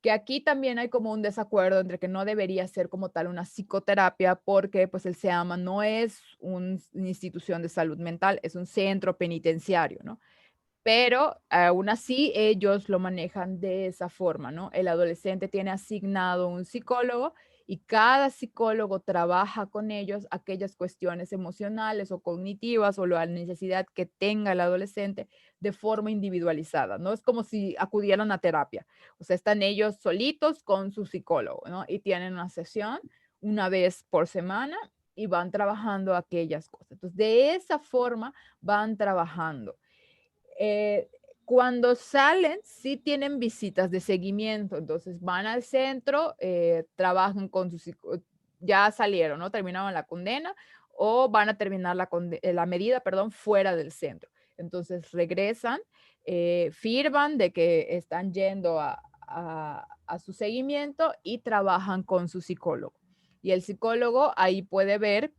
Que aquí también hay como un desacuerdo entre que no debería ser como tal una psicoterapia porque pues el SEAMA no es una institución de salud mental, es un centro penitenciario, ¿no? Pero aún así ellos lo manejan de esa forma, ¿no? El adolescente tiene asignado un psicólogo y cada psicólogo trabaja con ellos aquellas cuestiones emocionales o cognitivas o la necesidad que tenga el adolescente de forma individualizada, ¿no? Es como si acudieran a terapia, o sea, están ellos solitos con su psicólogo, ¿no? Y tienen una sesión una vez por semana y van trabajando aquellas cosas. Entonces, de esa forma van trabajando. Cuando salen, sí tienen visitas de seguimiento, entonces van al centro, trabajan con sus, ya salieron, ¿no? Terminaron la condena o van a terminar la medida, perdón, fuera del centro. Entonces regresan, firman de que están yendo a su seguimiento y trabajan con su psicólogo. Y el psicólogo ahí puede ver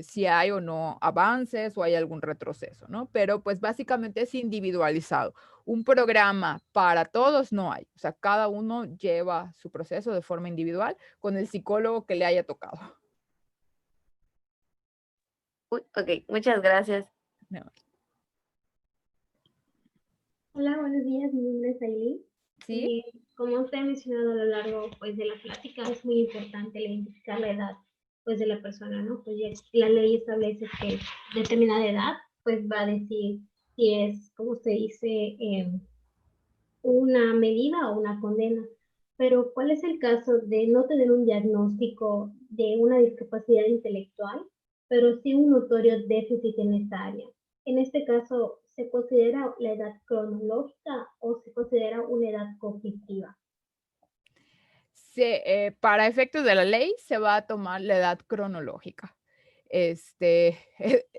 si hay o no avances o hay algún retroceso, ¿no? Pero pues básicamente es individualizado. Un programa para todos no hay. O sea, cada uno lleva su proceso de forma individual con el psicólogo que le haya tocado. Ok, muchas gracias. No. Hola, buenos días, mi nombre es Aileen. ¿Sí? Como usted ha mencionado a lo largo pues, de la plática, es muy importante identificar la edad pues, de la persona, ¿no? Pues ya la ley establece que determinada edad pues va a decir si es, como usted dice, una medida o una condena. Pero ¿cuál es el caso de no tener un diagnóstico de una discapacidad intelectual, pero sí un notorio déficit en esta área? En este caso, ¿se considera la edad cronológica o se considera una edad cognitiva? Para efectos de la ley se va a tomar la edad cronológica.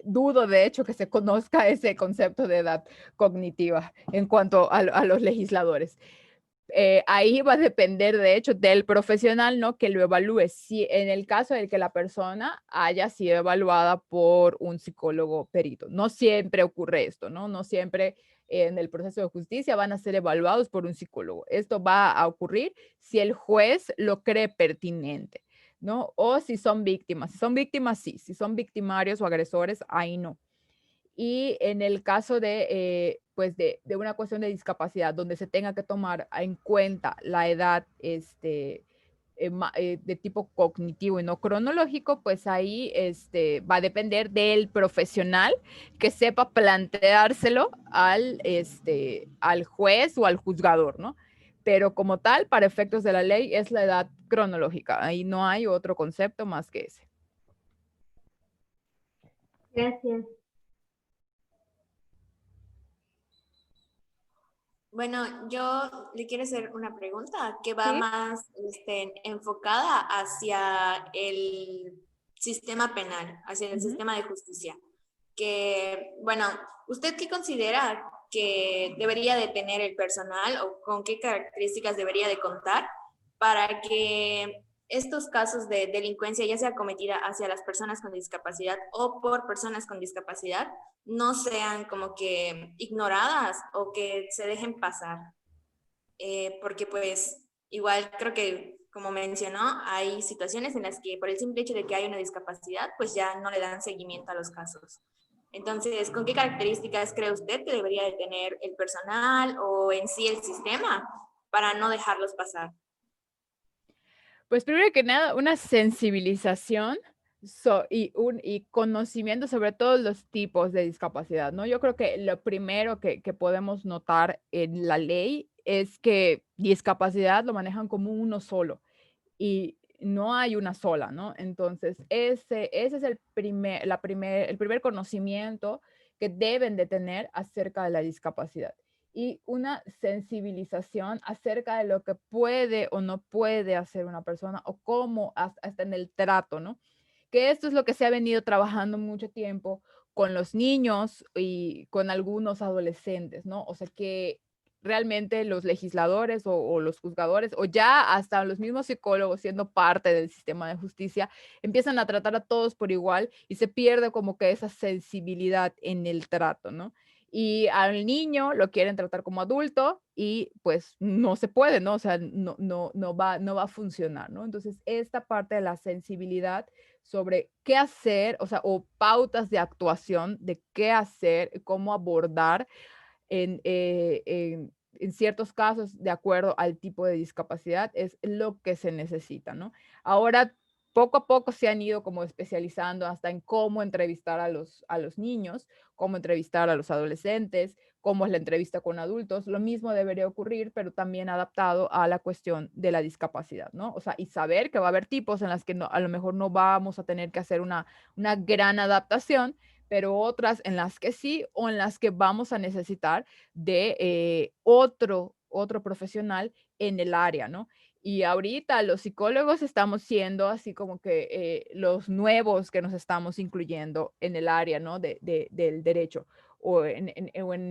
Dudo de hecho que se conozca ese concepto de edad cognitiva en cuanto a los legisladores. Ahí va a depender, de hecho, del profesional, ¿no? Que lo evalúe. Si en el caso de que la persona haya sido evaluada por un psicólogo perito. No siempre ocurre esto, ¿no? No siempre en el proceso de justicia van a ser evaluados por un psicólogo. Esto va a ocurrir si el juez lo cree pertinente, ¿no? O si son víctimas. Si son víctimas, sí. Si son victimarios o agresores, ahí no. Y en el caso de, pues de una cuestión de discapacidad, donde se tenga que tomar en cuenta la edad de tipo cognitivo y no cronológico, pues ahí va a depender del profesional que sepa planteárselo al juez o al juzgador, ¿no? Pero como tal, para efectos de la ley, es la edad cronológica. Ahí no hay otro concepto más que ese. Gracias. Bueno, yo le quiero hacer una pregunta que va ¿Sí? más enfocada hacia el sistema penal, hacia el sistema de justicia. Que, bueno, ¿usted qué considera que debería de tener el personal o con qué características debería de contar para que estos casos de delincuencia, ya sea cometida hacia las personas con discapacidad o por personas con discapacidad, no sean como que ignoradas o que se dejen pasar? Porque pues igual creo que, como mencionó, hay situaciones en las que por el simple hecho de que hay una discapacidad, pues ya no le dan seguimiento a los casos. Entonces, ¿con qué características cree usted que debería de tener el personal o en sí el sistema para no dejarlos pasar? Pues primero que nada, una sensibilización y conocimiento sobre todos los tipos de discapacidad, ¿no? Yo creo que lo primero que podemos notar en la ley es que discapacidad lo manejan como uno solo y no hay una sola, ¿no? Entonces, ese es el primer conocimiento que deben de tener acerca de la discapacidad y una sensibilización acerca de lo que puede o no puede hacer una persona o cómo hasta en el trato, ¿no? Que esto es lo que se ha venido trabajando mucho tiempo con los niños y con algunos adolescentes, ¿no? O sea, que realmente los legisladores o los juzgadores o ya hasta los mismos psicólogos siendo parte del sistema de justicia empiezan a tratar a todos por igual y se pierde como que esa sensibilidad en el trato, ¿no? Y al niño lo quieren tratar como adulto y pues no se puede, ¿no? O sea, no va a funcionar, ¿no? Entonces, esta parte de la sensibilidad sobre qué hacer, o sea, o pautas de actuación de qué hacer, cómo abordar en ciertos casos, de acuerdo al tipo de discapacidad, es lo que se necesita, ¿no? Ahora, poco a poco se han ido como especializando hasta en cómo entrevistar a los niños, cómo entrevistar a los adolescentes, cómo es la entrevista con adultos. Lo mismo debería ocurrir, pero también adaptado a la cuestión de la discapacidad, ¿no? O sea, y saber que va a haber tipos en las que a lo mejor no vamos a tener que hacer una gran adaptación, pero otras en las que sí o en las que vamos a necesitar de otro profesional en el área, ¿no? Y ahorita los psicólogos estamos siendo así como que los nuevos que nos estamos incluyendo en el área, ¿no? Del derecho o en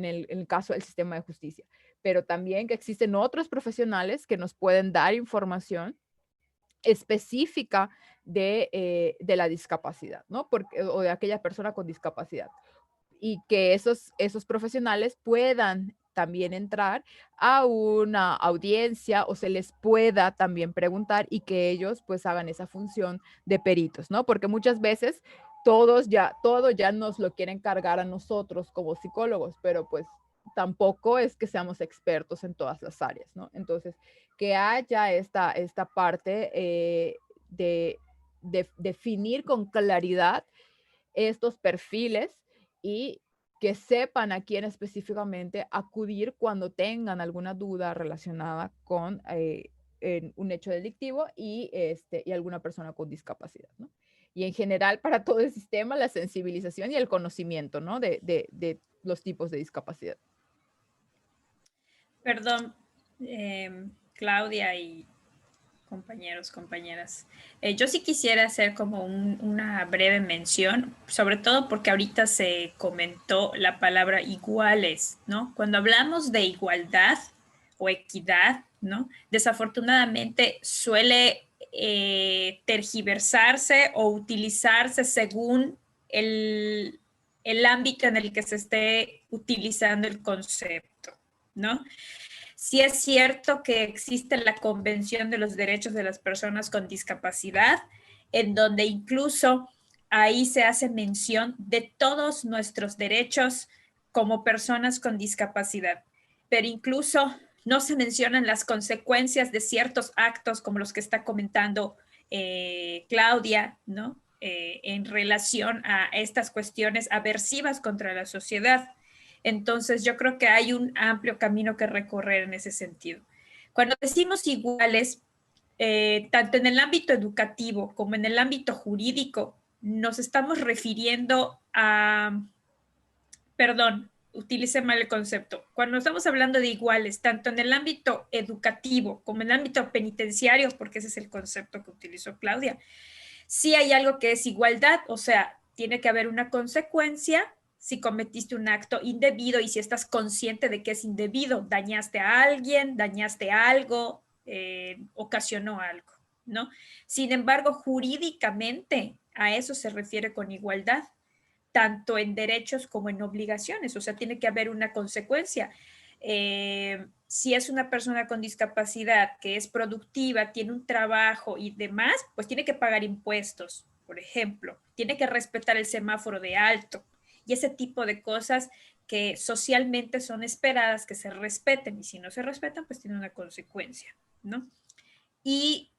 el caso del sistema de justicia. Pero también que existen otros profesionales que nos pueden dar información específica de la discapacidad, ¿no? O de aquella persona con discapacidad. Y que esos profesionales puedan también entrar a una audiencia o se les pueda también preguntar y que ellos pues hagan esa función de peritos, ¿no? Porque muchas veces todo ya nos lo quieren cargar a nosotros como psicólogos, pero pues tampoco es que seamos expertos en todas las áreas, ¿no? Entonces, que haya esta parte de definir con claridad estos perfiles y que sepan a quién específicamente acudir cuando tengan alguna duda relacionada con un hecho delictivo y alguna persona con discapacidad, ¿no? Y en general para todo el sistema, la sensibilización y el conocimiento, ¿no? De los tipos de discapacidad. Perdón, Claudia y compañeros, compañeras. Yo sí quisiera hacer como una breve mención, sobre todo porque ahorita se comentó la palabra iguales, ¿no? Cuando hablamos de igualdad, o equidad, ¿no? Desafortunadamente suele tergiversarse o utilizarse según el ámbito en el que se esté utilizando el concepto, ¿no? Sí es cierto que existe la Convención de los Derechos de las Personas con Discapacidad, en donde incluso ahí se hace mención de todos nuestros derechos como personas con discapacidad, pero incluso no se mencionan las consecuencias de ciertos actos como los que está comentando Claudia, ¿no? En relación a estas cuestiones aversivas contra la sociedad. Entonces, yo creo que hay un amplio camino que recorrer en ese sentido. Cuando decimos iguales, tanto en el ámbito educativo como en el ámbito jurídico, nos estamos refiriendo a, perdón, utilicé mal el concepto. Cuando estamos hablando de iguales, tanto en el ámbito educativo como en el ámbito penitenciario, porque ese es el concepto que utilizó Claudia, sí hay algo que es igualdad, o sea, tiene que haber una consecuencia si cometiste un acto indebido y si estás consciente de que es indebido, dañaste a alguien, dañaste algo, ocasionó algo, ¿no? Sin embargo, jurídicamente a eso se refiere con igualdad, tanto en derechos como en obligaciones, o sea, tiene que haber una consecuencia. Si es una persona con discapacidad que es productiva, tiene un trabajo y demás, pues tiene que pagar impuestos, por ejemplo, tiene que respetar el semáforo de alto y ese tipo de cosas que socialmente son esperadas que se respeten y si no se respetan, pues tiene una consecuencia, ¿no? Y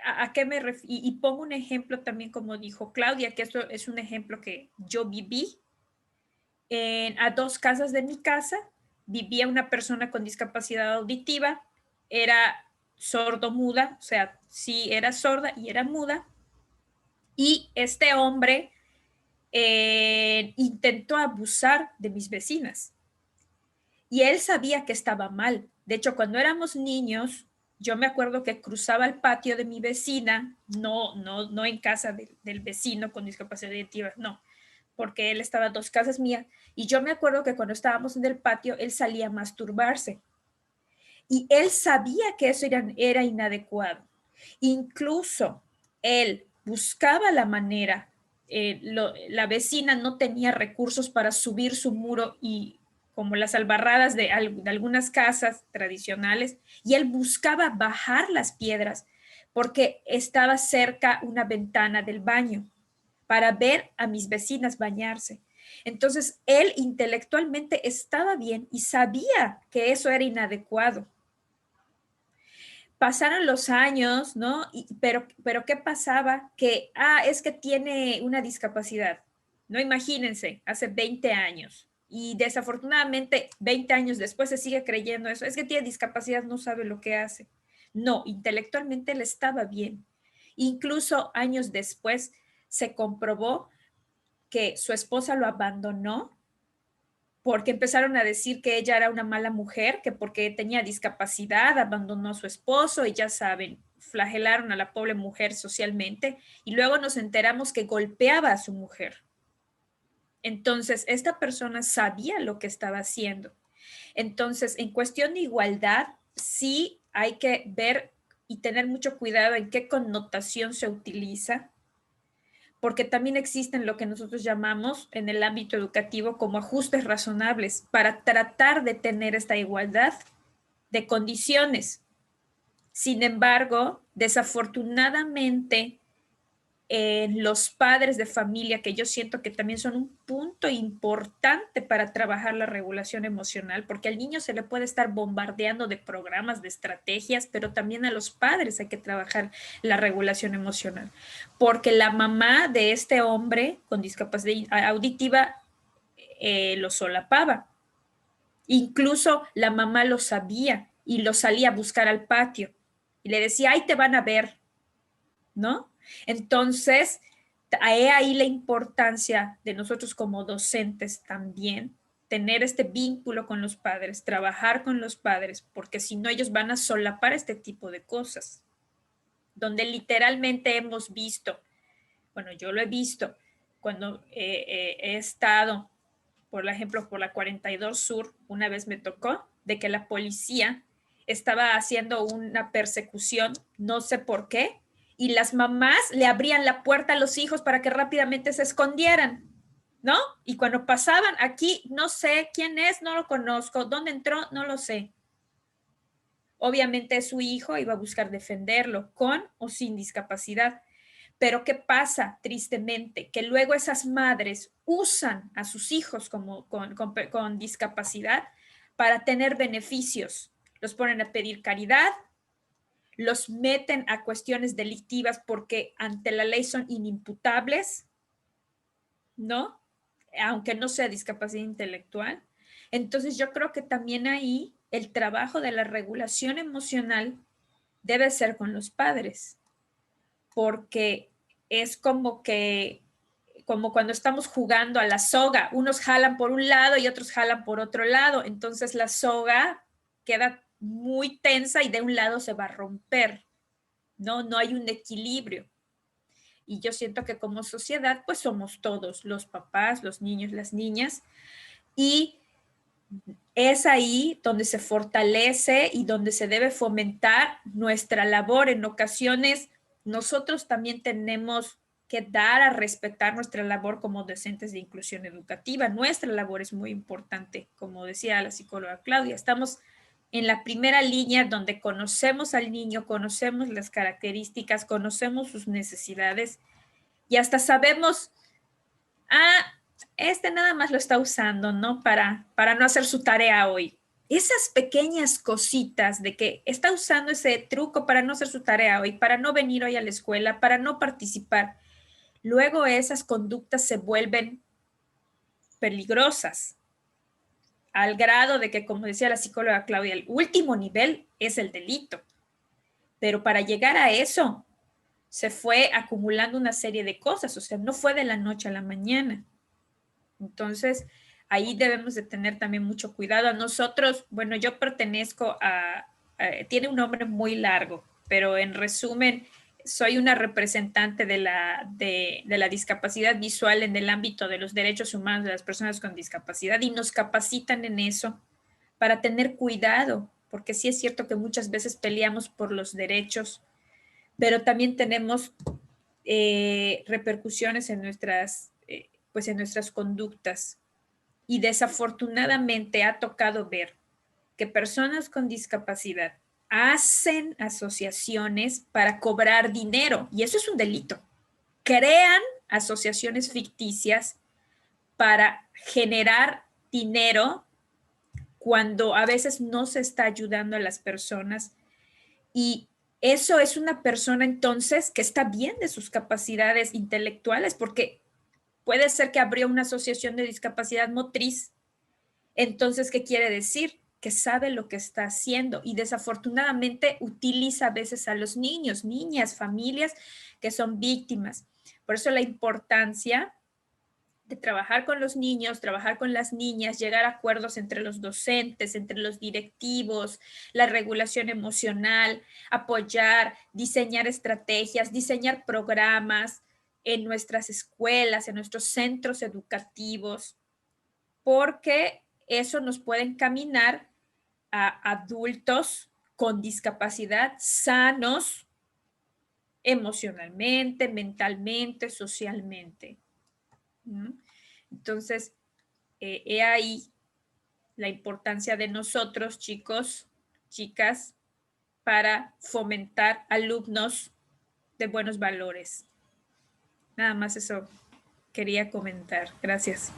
¿a qué me refiero? Y pongo un ejemplo también, como dijo Claudia, que esto es un ejemplo que yo viví. A 2 casas de mi casa vivía una persona con discapacidad auditiva, era sordo-muda, o sea, sí era sorda y era muda, y este hombre intentó abusar de mis vecinas. Y él sabía que estaba mal. De hecho, cuando éramos niños, yo me acuerdo que cruzaba el patio de mi vecina, no en casa del vecino con discapacidad auditiva, no, porque él estaba a 2 casas mías. Y yo me acuerdo que cuando estábamos en el patio, él salía a masturbarse. Y él sabía que eso era inadecuado. Incluso él buscaba la manera, la vecina no tenía recursos para subir su muro y como las albarradas de algunas casas tradicionales, y él buscaba bajar las piedras porque estaba cerca una ventana del baño para ver a mis vecinas bañarse. Entonces, él intelectualmente estaba bien y sabía que eso era inadecuado. Pasaron los años, ¿no? Pero ¿qué pasaba? Que, es que tiene una discapacidad. No, imagínense, hace 20 años. Y desafortunadamente, 20 años después se sigue creyendo eso. Es que tiene discapacidad, no sabe lo que hace. No, intelectualmente él estaba bien. Incluso años después se comprobó que su esposa lo abandonó porque empezaron a decir que ella era una mala mujer, que porque tenía discapacidad abandonó a su esposo y ya saben, flagelaron a la pobre mujer socialmente y luego nos enteramos que golpeaba a su mujer. Entonces, esta persona sabía lo que estaba haciendo. Entonces, en cuestión de igualdad, sí hay que ver y tener mucho cuidado en qué connotación se utiliza, porque también existen lo que nosotros llamamos en el ámbito educativo como ajustes razonables para tratar de tener esta igualdad de condiciones. Sin embargo, desafortunadamente, los padres de familia, que yo siento que también son un punto importante para trabajar la regulación emocional, porque al niño se le puede estar bombardeando de programas, de estrategias, pero también a los padres hay que trabajar la regulación emocional, porque la mamá de este hombre con discapacidad auditiva lo solapaba. Incluso la mamá lo sabía y lo salía a buscar al patio y le decía, ahí te van a ver, ¿no? Entonces, ahí la importancia de nosotros como docentes también, tener este vínculo con los padres, trabajar con los padres, porque si no ellos van a solapar este tipo de cosas, donde literalmente hemos visto, bueno, yo lo he visto cuando he estado, por ejemplo, por la 42 Sur, una vez me tocó de que la policía estaba haciendo una persecución, no sé por qué, y las mamás le abrían la puerta a los hijos para que rápidamente se escondieran, ¿no? Y cuando pasaban aquí, no sé quién es, no lo conozco, dónde entró, no lo sé. Obviamente su hijo iba a buscar defenderlo con o sin discapacidad. Pero ¿qué pasa tristemente? Que luego esas madres usan a sus hijos con discapacidad para tener beneficios. Los ponen a pedir caridad, los meten a cuestiones delictivas porque ante la ley son inimputables, ¿no? Aunque no sea discapacidad intelectual. Entonces yo creo que también ahí el trabajo de la regulación emocional debe ser con los padres, porque es como cuando estamos jugando a la soga, unos jalan por un lado y otros jalan por otro lado, entonces la soga queda muy tensa y de un lado se va a romper, ¿no? No hay un equilibrio. Y yo siento que como sociedad, pues somos todos, los papás, los niños, las niñas, y es ahí donde se fortalece y donde se debe fomentar nuestra labor. En ocasiones, nosotros también tenemos que dar a respetar nuestra labor como docentes de inclusión educativa. Nuestra labor es muy importante, como decía la psicóloga Claudia. Estamos en la primera línea donde conocemos al niño, conocemos las características, conocemos sus necesidades y hasta sabemos, este nada más lo está usando, ¿no? Para no hacer su tarea hoy. Esas pequeñas cositas de que está usando ese truco para no hacer su tarea hoy, para no venir hoy a la escuela, para no participar. Luego esas conductas se vuelven peligrosas, al grado de que, como decía la psicóloga Claudia, el último nivel es el delito. Pero para llegar a eso, se fue acumulando una serie de cosas, o sea, no fue de la noche a la mañana. Entonces, ahí debemos de tener también mucho cuidado. A nosotros, bueno, yo pertenezco tiene un nombre muy largo, pero en resumen, soy una representante de la discapacidad visual en el ámbito de los derechos humanos de las personas con discapacidad y nos capacitan en eso para tener cuidado, porque sí es cierto que muchas veces peleamos por los derechos, pero también tenemos repercusiones en nuestras conductas. Y desafortunadamente ha tocado ver que personas con discapacidad hacen asociaciones para cobrar dinero, y eso es un delito. Crean asociaciones ficticias para generar dinero cuando a veces no se está ayudando a las personas. Y eso es una persona entonces que está bien de sus capacidades intelectuales, porque puede ser que abrió una asociación de discapacidad motriz. Entonces, ¿qué quiere decir? Que sabe lo que está haciendo y desafortunadamente utiliza a veces a los niños, niñas, familias que son víctimas. Por eso la importancia de trabajar con los niños, trabajar con las niñas, llegar a acuerdos entre los docentes, entre los directivos, la regulación emocional, apoyar, diseñar estrategias, diseñar programas en nuestras escuelas, en nuestros centros educativos, porque eso nos puede encaminar a adultos con discapacidad sanos emocionalmente, mentalmente, socialmente. Entonces, he ahí la importancia de nosotros, chicos, chicas, para fomentar alumnos de buenos valores. Nada más eso quería comentar. Gracias.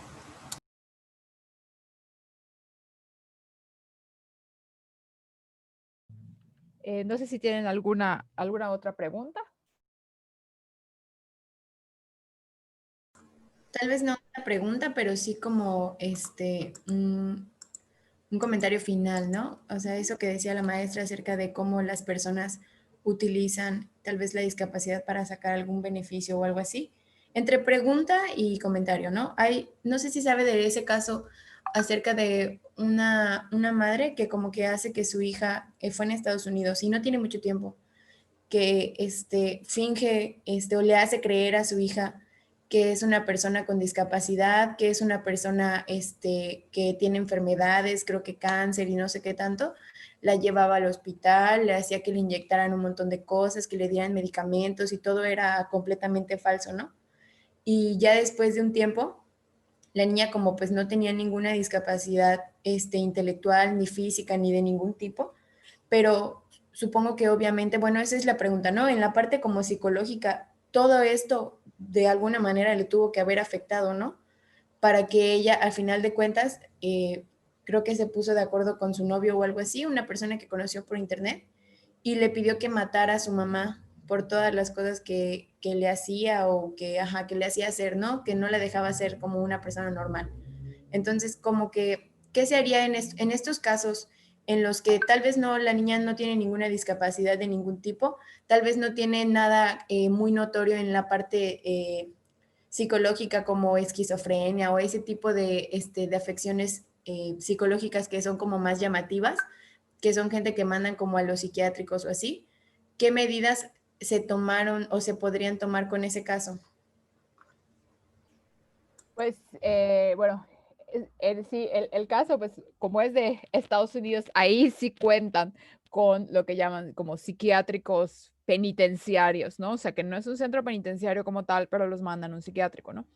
No sé si tienen alguna otra pregunta. Tal vez no una pregunta, pero sí como un comentario final, ¿no? O sea, eso que decía la maestra acerca de cómo las personas utilizan tal vez la discapacidad para sacar algún beneficio o algo así. Entre pregunta y comentario, ¿no? No sé si sabe de ese caso acerca de una madre que como que hace que su hija fue en Estados Unidos y no tiene mucho tiempo, que finge o le hace creer a su hija que es una persona con discapacidad, que es una persona que tiene enfermedades, creo que cáncer y no sé qué tanto, la llevaba al hospital, le hacía que le inyectaran un montón de cosas, que le dieran medicamentos y todo era completamente falso, ¿no? Y ya después de un tiempo, la niña como pues no tenía ninguna discapacidad intelectual, ni física, ni de ningún tipo, pero supongo que obviamente, bueno, esa es la pregunta, ¿no? En la parte como psicológica, todo esto de alguna manera le tuvo que haber afectado, ¿no? Para que ella, al final de cuentas, creo que se puso de acuerdo con su novio o algo así, una persona que conoció por internet, y le pidió que matara a su mamá por todas las cosas que le hacía o que, ajá, que le hacía hacer, ¿no? Que no la dejaba ser como una persona normal. Entonces, como que, ¿qué se haría en estos casos en los que tal vez no, la niña no tiene ninguna discapacidad de ningún tipo, tal vez no tiene nada muy notorio en la parte psicológica como esquizofrenia o ese tipo de afecciones psicológicas que son como más llamativas, que son gente que mandan como a los psiquiátricos o así? ¿Qué medidas se tomaron o se podrían tomar con ese caso? Pues bueno, sí, el caso, pues como es de Estados Unidos, ahí sí cuentan con lo que llaman como psiquiátricos penitenciarios, ¿no? O sea, que no es un centro penitenciario como tal, pero los mandan a un psiquiátrico, ¿no?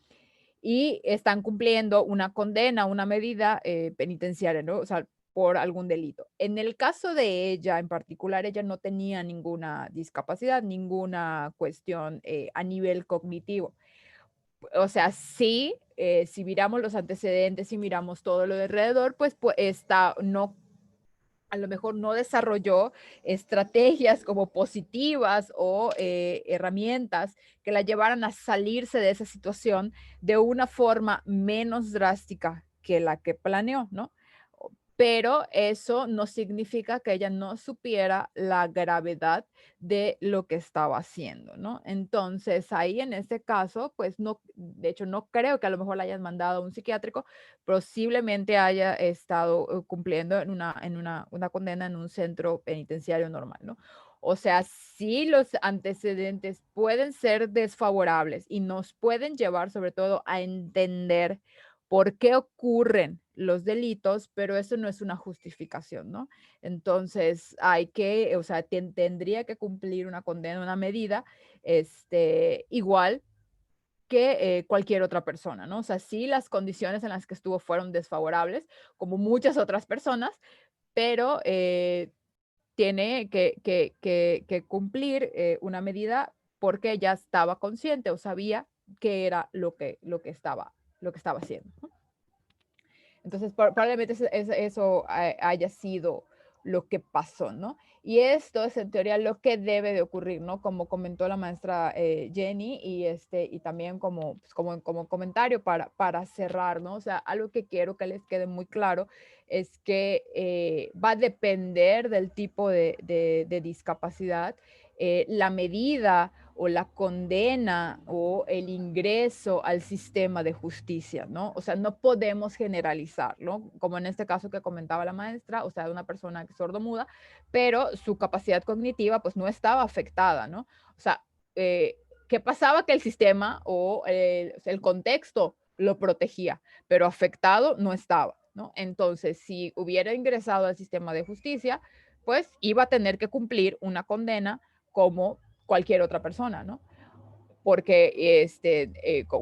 Y están cumpliendo una condena, una medida penitenciaria, ¿no? O sea, por algún delito. En el caso de ella en particular, ella no tenía ninguna discapacidad, ninguna cuestión a nivel cognitivo. O sea, sí, si miramos los antecedentes y miramos todo lo de alrededor, pues, no, a lo mejor no desarrolló estrategias como positivas o herramientas que la llevaran a salirse de esa situación de una forma menos drástica que la que planeó, ¿no? Pero eso no significa que ella no supiera la gravedad de lo que estaba haciendo, ¿no? Entonces, ahí en este caso, pues no, de hecho, no creo que a lo mejor la hayan mandado a un psiquiátrico, posiblemente haya estado cumpliendo una condena en un centro penitenciario normal, ¿no? O sea, sí los antecedentes pueden ser desfavorables y nos pueden llevar sobre todo a entender por qué ocurren los delitos, pero eso no es una justificación, ¿no? Entonces, o sea, tendría que cumplir una condena, una medida, igual que cualquier otra persona, ¿no? O sea, sí las condiciones en las que estuvo fueron desfavorables, como muchas otras personas, pero tiene que cumplir una medida porque ya estaba consciente o sabía que era lo que estaba haciendo, ¿no? Entonces, probablemente eso haya sido lo que pasó, ¿no? Y esto es en teoría lo que debe de ocurrir, ¿no? Como comentó la maestra Jenny y también pues, como comentario para cerrar, ¿no? O sea, algo que quiero que les quede muy claro es que va a depender del tipo de discapacidad, la medida o la condena o el ingreso al sistema de justicia, ¿no? O sea, no podemos generalizar, ¿no? Como en este caso que comentaba la maestra, o sea, de una persona que es sordomuda, pero su capacidad cognitiva pues no estaba afectada, ¿no? O sea, ¿qué pasaba? Que el sistema o el contexto lo protegía, pero afectado no estaba, ¿no? Entonces, si hubiera ingresado al sistema de justicia, pues iba a tener que cumplir una condena como cualquier otra persona, ¿no? Porque,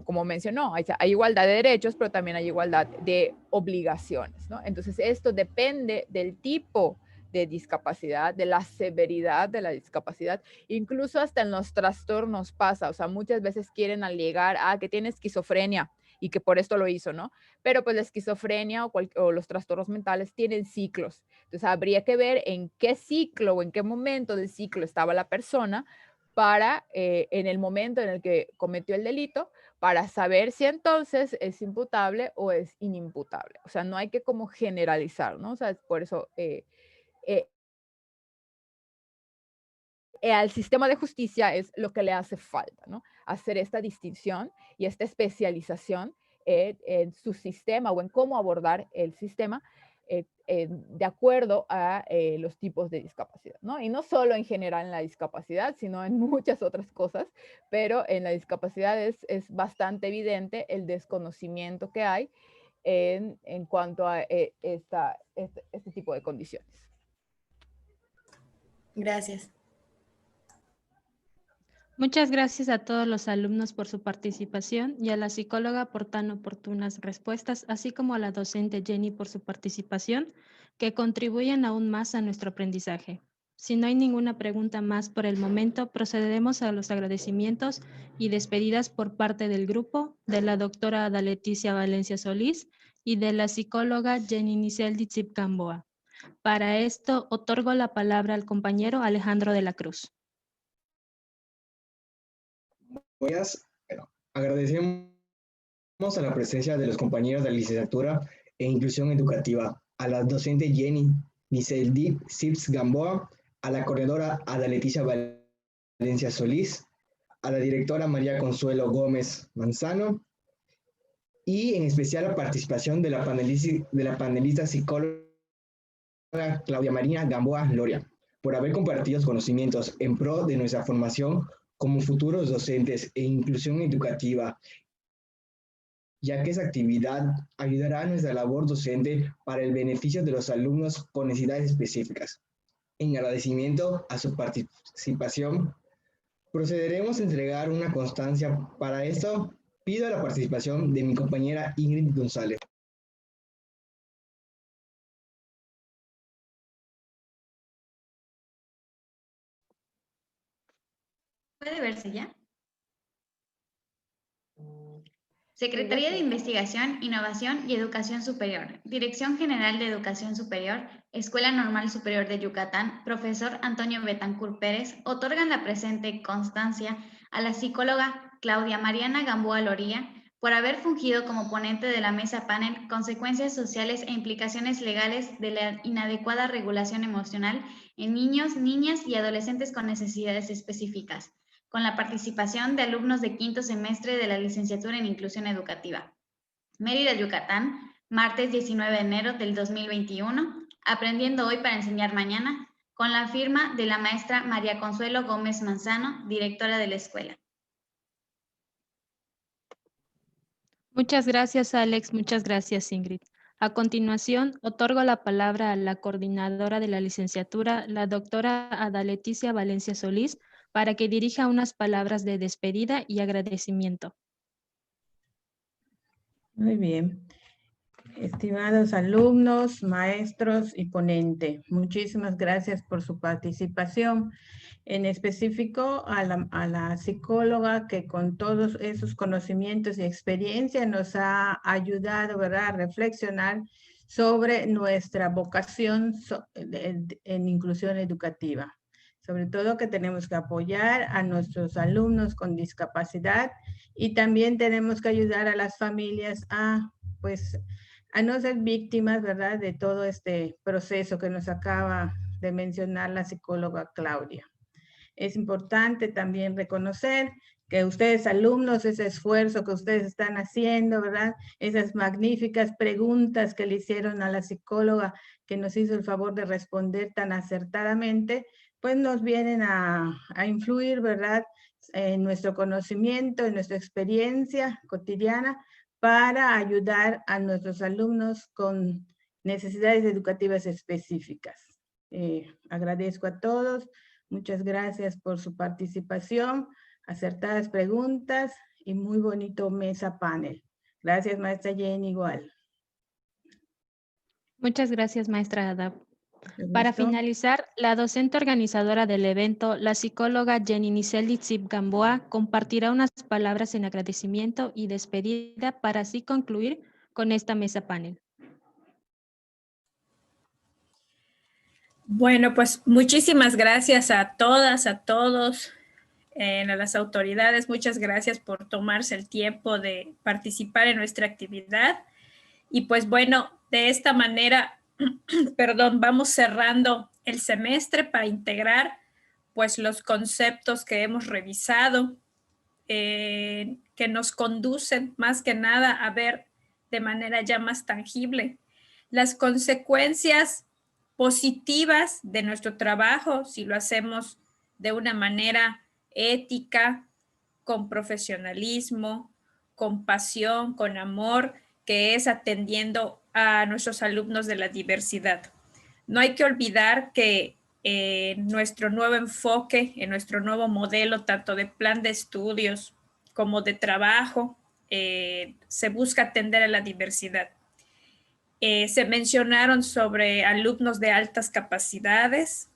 como mencionó, hay igualdad de derechos, pero también hay igualdad de obligaciones, ¿no? Entonces, esto depende del tipo de discapacidad, de la severidad de la discapacidad, incluso hasta en los trastornos pasa, o sea, muchas veces quieren alegar que tiene esquizofrenia y que por esto lo hizo, ¿no? Pero pues la esquizofrenia o los trastornos mentales tienen ciclos, entonces habría que ver en qué ciclo o en qué momento del ciclo estaba la persona para, en el momento en el que cometió el delito, para saber si entonces es imputable o es inimputable. O sea, no hay que como generalizar, ¿no? O sea, por eso eh, al sistema de justicia es lo que le hace falta, ¿no? Hacer esta distinción y esta especialización en su sistema o en cómo abordar el sistema de acuerdo a los tipos de discapacidad, ¿no? Y no solo en general en la discapacidad, sino en muchas otras cosas, pero en la discapacidad es bastante evidente el desconocimiento que hay en cuanto a este tipo de condiciones. Gracias. Muchas gracias a todos los alumnos por su participación y a la psicóloga por tan oportunas respuestas, así como a la docente Jenny por su participación, que contribuyen aún más a nuestro aprendizaje. Si no hay ninguna pregunta más por el momento, procederemos a los agradecimientos y despedidas por parte del grupo, de la doctora Ada Leticia Valencia Solís y de la psicóloga Jenny Niceldi Tzip Gamboa. Para esto, otorgo la palabra al compañero Alejandro de la Cruz. Agradecemos a la presencia de los compañeros de la licenciatura en Inclusión Educativa, a la docente Jenny Niceldi Tzip Gamboa, a la coordinadora Ada Leticia Valencia Solís, a la directora María Consuelo Gómez Manzano y en especial la participación de la panelista psicóloga Claudia Marina Gamboa Loria, por haber compartido conocimientos en pro de nuestra formación como futuros docentes e inclusión educativa, ya que esa actividad ayudará a nuestra labor docente para el beneficio de los alumnos con necesidades específicas. En agradecimiento a su participación, procederemos a entregar una constancia. Para esto, pido la participación de mi compañera Ingrid González. ¿Puede verse ya? Secretaría de Investigación, Innovación y Educación Superior, Dirección General de Educación Superior, Escuela Normal Superior de Yucatán, profesor Antonio Betancur Pérez, otorgan la presente constancia a la psicóloga Claudia Mariana Gamboa Loría por haber fungido como ponente de la mesa panel Consecuencias sociales e implicaciones legales de la inadecuada regulación emocional en niños, niñas y adolescentes con necesidades específicas, con la participación de alumnos de quinto semestre de la licenciatura en Inclusión Educativa. Mérida, Yucatán, martes 19 de enero del 2021, aprendiendo hoy para enseñar mañana, con la firma de la maestra María Consuelo Gómez Manzano, directora de la escuela. Muchas gracias, Alex. Muchas gracias, Ingrid. A continuación, otorgo la palabra a la coordinadora de la licenciatura, la doctora Ada Leticia Valencia Solís, para que dirija unas palabras de despedida y agradecimiento. Muy bien. Estimados alumnos, maestros y ponente, muchísimas gracias por su participación. En específico a la psicóloga que con todos esos conocimientos y experiencia nos ha ayudado, ¿verdad?, a reflexionar sobre nuestra vocación en inclusión educativa. Sobre todo que tenemos que apoyar a nuestros alumnos con discapacidad y también tenemos que ayudar a las familias a no ser víctimas, ¿verdad?, de todo este proceso que nos acaba de mencionar la psicóloga Claudia. Es importante también reconocer que ustedes, alumnos, ese esfuerzo que ustedes están haciendo, ¿verdad?, esas magníficas preguntas que le hicieron a la psicóloga que nos hizo el favor de responder tan acertadamente, pues nos vienen a influir, ¿verdad?, en nuestro conocimiento, en nuestra experiencia cotidiana para ayudar a nuestros alumnos con necesidades educativas específicas. Agradezco a todos, muchas gracias por su participación, acertadas preguntas y muy bonito mesa panel. Gracias, maestra Jenny, igual. Muchas gracias, maestra Ada. Para finalizar, la docente organizadora del evento, la psicóloga Jenny Niceldi Tzip Gamboa, compartirá unas palabras en agradecimiento y despedida para así concluir con esta mesa panel. Bueno, pues muchísimas gracias a todas, a todos, a las autoridades. Muchas gracias por tomarse el tiempo de participar en nuestra actividad. Y pues bueno, de esta manera, vamos cerrando el semestre para integrar pues los conceptos que hemos revisado, que nos conducen más que nada a ver de manera ya más tangible Las consecuencias positivas de nuestro trabajo, si lo hacemos de una manera ética, con profesionalismo, con pasión, con amor, que es atendiendo a nuestros alumnos de la diversidad. No hay que olvidar que nuestro nuevo enfoque, en nuestro nuevo modelo, tanto de plan de estudios como de trabajo, se busca atender a la diversidad. Se mencionaron sobre alumnos de altas capacidades,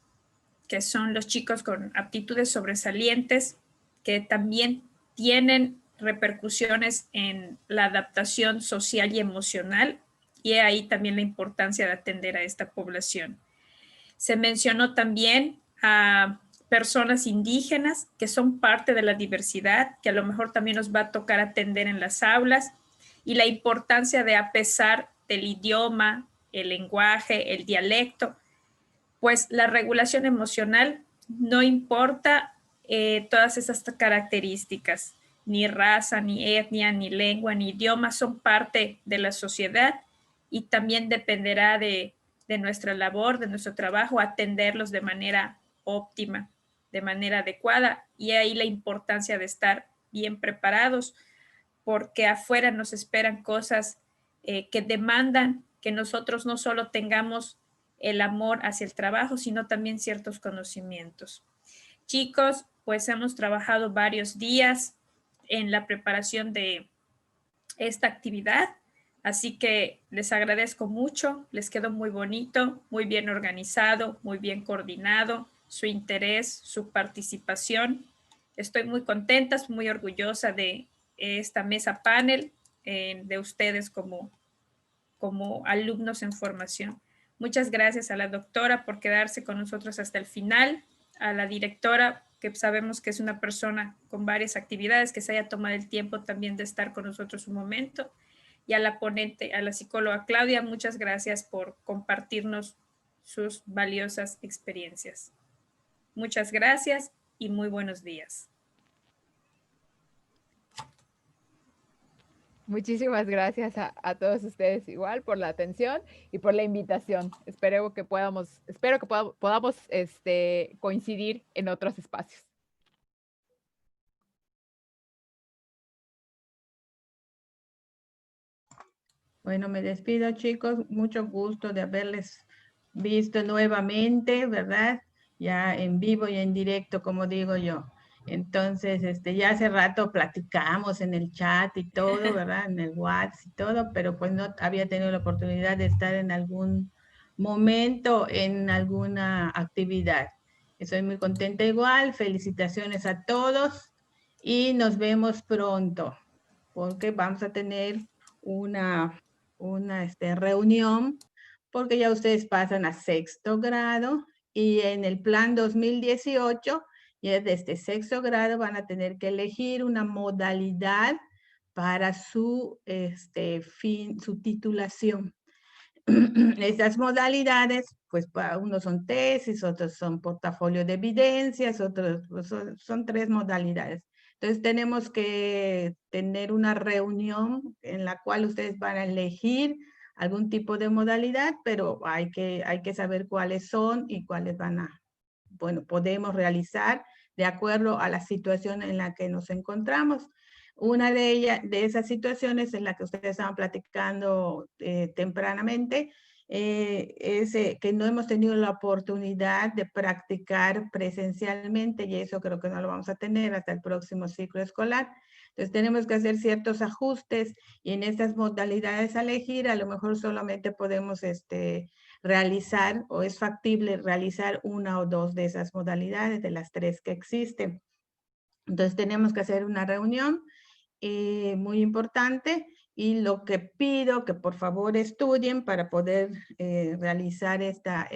que son los chicos con aptitudes sobresalientes, que también tienen repercusiones en la adaptación social y emocional, y ahí también la importancia de atender a esta población. Se mencionó también a personas indígenas que son parte de la diversidad, que a lo mejor también nos va a tocar atender en las aulas, y la importancia de, a pesar del idioma, el lenguaje, el dialecto, pues la regulación emocional no importa todas esas características, ni raza, ni etnia, ni lengua, ni idioma, son parte de la sociedad y también dependerá de nuestra labor, de nuestro trabajo, atenderlos de manera óptima, de manera adecuada, y ahí la importancia de estar bien preparados, porque afuera nos esperan cosas que demandan que nosotros no solo tengamos el amor hacia el trabajo, sino también ciertos conocimientos. Chicos, pues hemos trabajado varios días en la preparación de esta actividad, así que les agradezco mucho, les quedó muy bonito, muy bien organizado, muy bien coordinado, su interés, su participación. Estoy muy contenta, muy orgullosa de esta mesa panel, de ustedes como alumnos en formación. Muchas gracias a la doctora por quedarse con nosotros hasta el final, a la directora, que sabemos que es una persona con varias actividades, que se haya tomado el tiempo también de estar con nosotros un momento, y a la ponente, a la psicóloga Claudia, muchas gracias por compartirnos sus valiosas experiencias. Muchas gracias y muy buenos días. Muchísimas gracias a todos ustedes igual por la atención y por la invitación. Espero que podamos coincidir en otros espacios. Bueno, me despido, chicos. Mucho gusto de haberles visto nuevamente, ¿verdad? Ya en vivo y en directo, como digo yo. Entonces, ya hace rato platicamos en el chat y todo, ¿verdad? En el WhatsApp y todo, pero pues no había tenido la oportunidad de estar en algún momento en alguna actividad. Estoy muy contenta igual. Felicitaciones a todos y nos vemos pronto, porque vamos a tener una reunión, porque ya ustedes pasan a 6º grado y en el plan 2018, ya desde 6º grado van a tener que elegir una modalidad para su titulación. Estas modalidades, pues para unos son tesis, otros son portafolio de evidencias, otros pues, son 3 modalidades. Entonces tenemos que tener una reunión en la cual ustedes van a elegir algún tipo de modalidad, pero hay que saber cuáles son y cuáles podemos realizar de acuerdo a la situación en la que nos encontramos. Una de esas situaciones en la que ustedes estaban platicando tempranamente, es que no hemos tenido la oportunidad de practicar presencialmente, y eso creo que no lo vamos a tener hasta el próximo ciclo escolar. Entonces tenemos que hacer ciertos ajustes, y en estas modalidades a elegir, a lo mejor solamente podemos realizar, o es factible realizar 1 o 2 de esas modalidades, de las 3 que existen. Entonces tenemos que hacer una reunión muy importante, y lo que pido que por favor estudien para poder realizar esta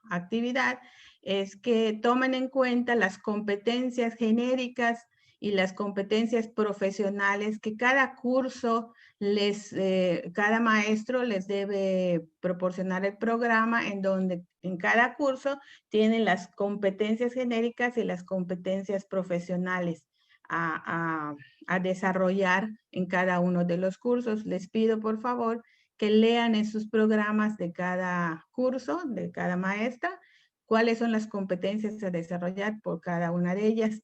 actividad es que tomen en cuenta las competencias genéricas y las competencias profesionales que cada curso cada maestro les debe proporcionar el programa, en donde en cada curso tienen las competencias genéricas y las competencias profesionales a desarrollar en cada uno de los cursos. Les pido por favor que lean en sus programas de cada curso, de cada maestra, cuáles son las competencias a desarrollar por cada una de ellas,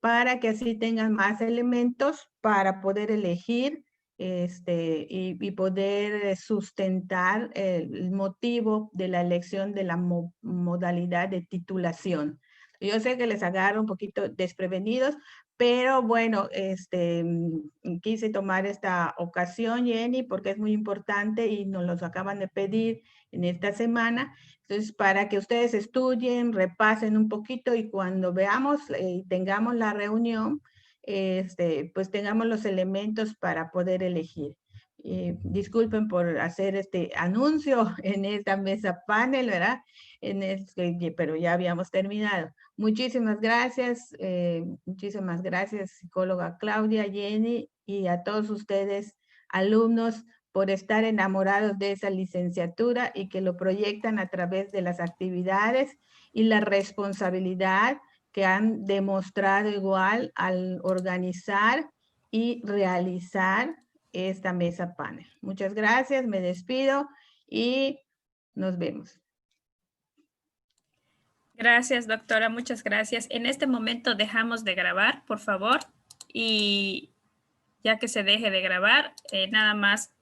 para que así tengan más elementos para poder elegir y poder sustentar el motivo de la elección de la modalidad de titulación. Yo sé que les agarro un poquito desprevenidos, pero bueno, quise tomar esta ocasión, Jenny, porque es muy importante y nos los acaban de pedir en esta semana. Entonces, para que ustedes estudien, repasen un poquito y cuando veamos y tengamos la reunión, pues tengamos los elementos para poder elegir. Disculpen por hacer este anuncio en esta mesa panel, ¿verdad? Pero ya habíamos terminado. Muchísimas gracias, psicóloga Claudia, Jenny, y a todos ustedes, alumnos, por estar enamorados de esa licenciatura y que lo proyectan a través de las actividades y la responsabilidad que han demostrado igual al organizar y realizar esta mesa panel. Muchas gracias, me despido y nos vemos. Gracias, doctora, muchas gracias. En este momento dejamos de grabar, por favor, y ya que se deje de grabar, nada más